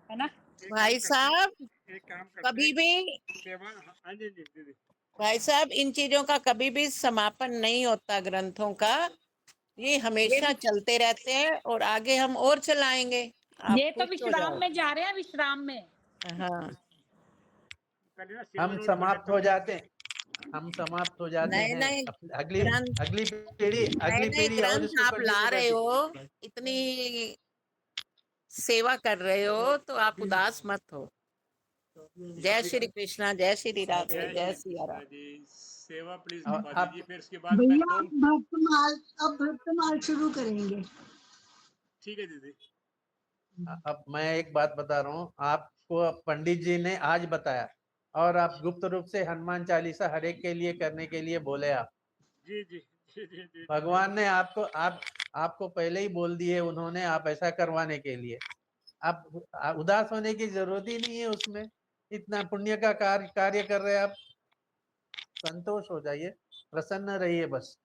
[SPEAKER 12] है ना?
[SPEAKER 16] भाई साहब
[SPEAKER 4] एक काम करते
[SPEAKER 16] कभी भी
[SPEAKER 4] सेवा, हाँ जी जी दीदी,
[SPEAKER 16] भाई साहब इन चीजों का कभी भी समापन नहीं होता ग्रंथों का, ये हमेशा चलते रहते हैं और आगे हम और चलाएंगे। आप
[SPEAKER 12] ये तो
[SPEAKER 16] खुश हो
[SPEAKER 12] विश्राम
[SPEAKER 16] जाओ।
[SPEAKER 12] में जा रहे हैं, विश्राम में।
[SPEAKER 16] हाँ
[SPEAKER 4] कल ना सेवा
[SPEAKER 14] हम
[SPEAKER 4] नोट कर
[SPEAKER 14] समाप्त
[SPEAKER 4] लेता
[SPEAKER 14] हो
[SPEAKER 4] हूँ।
[SPEAKER 14] जाते हैं, हम समाप्त हो जाते
[SPEAKER 16] नहीं
[SPEAKER 14] हैं।
[SPEAKER 16] नहीं
[SPEAKER 14] अगली
[SPEAKER 16] ग्रंथ,
[SPEAKER 14] अगली
[SPEAKER 16] नहीं नहीं
[SPEAKER 14] पीढ़ी और
[SPEAKER 16] ग्रंथ
[SPEAKER 14] इसको
[SPEAKER 16] आप ला
[SPEAKER 14] कंटिन्यू
[SPEAKER 16] रहे
[SPEAKER 14] करती है।
[SPEAKER 16] हो, इतनी सेवा कर रहे हो तो आप उदास मत हो। जय श्री कृष्णा, जय श्री राधे,
[SPEAKER 4] जय
[SPEAKER 16] जय
[SPEAKER 4] श्री
[SPEAKER 16] सिया राम।
[SPEAKER 4] कृष्णा जी, सेवा प्लीज
[SPEAKER 14] और
[SPEAKER 4] निभा
[SPEAKER 14] आप
[SPEAKER 4] दीजिए, फिर उसके बाद मैं
[SPEAKER 17] भैया
[SPEAKER 4] दो,
[SPEAKER 17] अब भक्तमाल शुरू करेंगे।
[SPEAKER 4] ठीक है दीदी।
[SPEAKER 14] अब मैं एक बात बता रहा हूँ आपको, पंडित जी ने आज बताया और आप गुप्त रूप से हनुमान चालीसा हर एक के लिए करने के लिए बोले। आप
[SPEAKER 4] जी जी जी जी जी
[SPEAKER 14] भगवान ने आपको पहले ही बोल दिए उन्होंने, आप ऐसा करवाने के लिए। आप उदास होने की जरूरत ही नहीं है उसमें, इतना पुण्य का कार्य कर रहे हैं आप, संतोष हो जाइए, प्रसन्न रहिए बस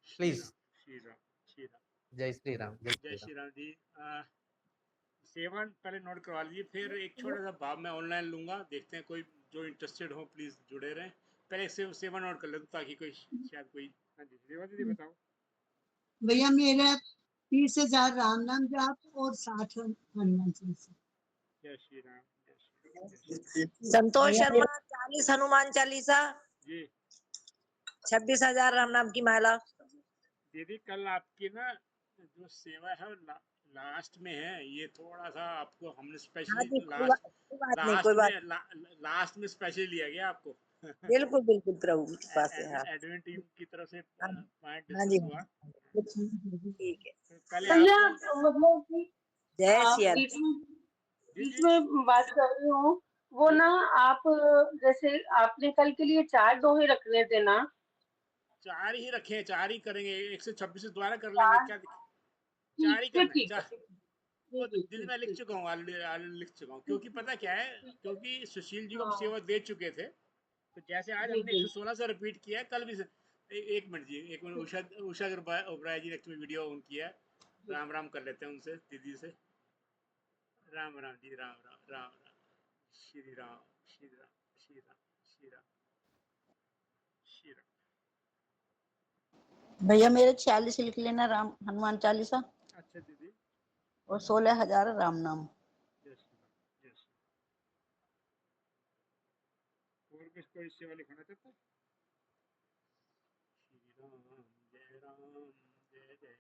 [SPEAKER 4] श्री
[SPEAKER 14] प्लीज।
[SPEAKER 4] राम श्री राम श्री राम।
[SPEAKER 14] जय श्री राम, जय
[SPEAKER 4] जय
[SPEAKER 14] श्री राम।
[SPEAKER 4] श्री राम जी। सेवन पहले नोट करवा लीजिए, फिर एक छोटा सा भाव मैं ऑनलाइन लूंगा, देखते हैं कोई जो इंटरेस्टेड हो प्लीज जुड़े रहें। पहले सेवन नोट कर लेता ताकि कोई शायद कोई, हाँ जी सेवा दीदी बताओ।
[SPEAKER 17] भैया मेरा 30,000 राम नाम जाप और 60 हनुमान चालीसा।
[SPEAKER 4] जय श्री राम जय श्री राम जय श्री राम।
[SPEAKER 16] संतोष शर्मा 40 हनुमान चालीसा,
[SPEAKER 4] जी
[SPEAKER 16] 26,000 राम नाम की माला।
[SPEAKER 4] दीदी कल आपकी ना जो सेवा है वो लास्ट में है, ये थोड़ा सा आपको हमने
[SPEAKER 16] हाँ
[SPEAKER 4] स्पेशली
[SPEAKER 16] जी, कोई
[SPEAKER 4] लास्ट
[SPEAKER 16] बात नहीं, कोई
[SPEAKER 4] लास्ट
[SPEAKER 16] बात
[SPEAKER 4] में लास्ट में स्पेशली लिया गया आपको।
[SPEAKER 16] बिल्कुल बिल्कुल प्रभु की कृपा से। हाँ
[SPEAKER 4] एडमिन टीम की तरफ से
[SPEAKER 16] हाँ
[SPEAKER 4] पॉइंट
[SPEAKER 16] हाँ जी,
[SPEAKER 4] डिस्कस हुआ,
[SPEAKER 16] ठीक है।
[SPEAKER 4] तो कल
[SPEAKER 17] भैया
[SPEAKER 4] आपको
[SPEAKER 17] मतलब कि
[SPEAKER 16] जय सिया
[SPEAKER 17] बीच में
[SPEAKER 4] जी
[SPEAKER 17] बीच
[SPEAKER 4] जी
[SPEAKER 17] में बात कर रही हूँ, वो
[SPEAKER 4] जी
[SPEAKER 17] ना आप जैसे आपने कल के लिए 4 दोहे रखने थे ना,
[SPEAKER 4] चार ही रखे हैं, चार ही करेंगे, 126 दोबारा कर लेंगे,
[SPEAKER 17] 4
[SPEAKER 4] क्या
[SPEAKER 17] ठीक
[SPEAKER 4] चार ही
[SPEAKER 17] है
[SPEAKER 4] करना है
[SPEAKER 17] ठीक है
[SPEAKER 4] चार।
[SPEAKER 17] जी
[SPEAKER 4] वो
[SPEAKER 17] जी
[SPEAKER 4] दीदी
[SPEAKER 17] ठीक
[SPEAKER 4] मैं लिख
[SPEAKER 17] ठीक
[SPEAKER 4] चुका हूँ, ऑलरेडी लिख चुका हूँ,
[SPEAKER 17] ठीक
[SPEAKER 4] क्योंकि
[SPEAKER 17] ठीक
[SPEAKER 4] पता क्या है,
[SPEAKER 17] ठीक है।
[SPEAKER 4] क्योंकि सुशील जी को हम
[SPEAKER 17] हाँ
[SPEAKER 4] सेवा दे चुके थे, तो जैसे आज
[SPEAKER 17] जी
[SPEAKER 4] हमने
[SPEAKER 17] जी
[SPEAKER 4] 116 से रिपीट किया है, कल भी एक मिनट जी, एक मिनट, उषा उषा ओबराय जी ने एक्चुअली वीडियो ऑन किया है,
[SPEAKER 17] जी
[SPEAKER 4] राम राम कर लेते हैं उनसे, दीदी से। राम राम जी, राम राम राम राम, श्री राम श्री राम श्री राम श्री राम श्री राम।
[SPEAKER 5] भैया मेरे 46 लिख लेना राम हनुमान चालीसा
[SPEAKER 4] अच्छा दीदी,
[SPEAKER 5] और 16,000 राम नाम।
[SPEAKER 4] जय श्री राम जय श्री राम। और किस कोई सेवा लिखाना चाहता है? श्री राम जय जय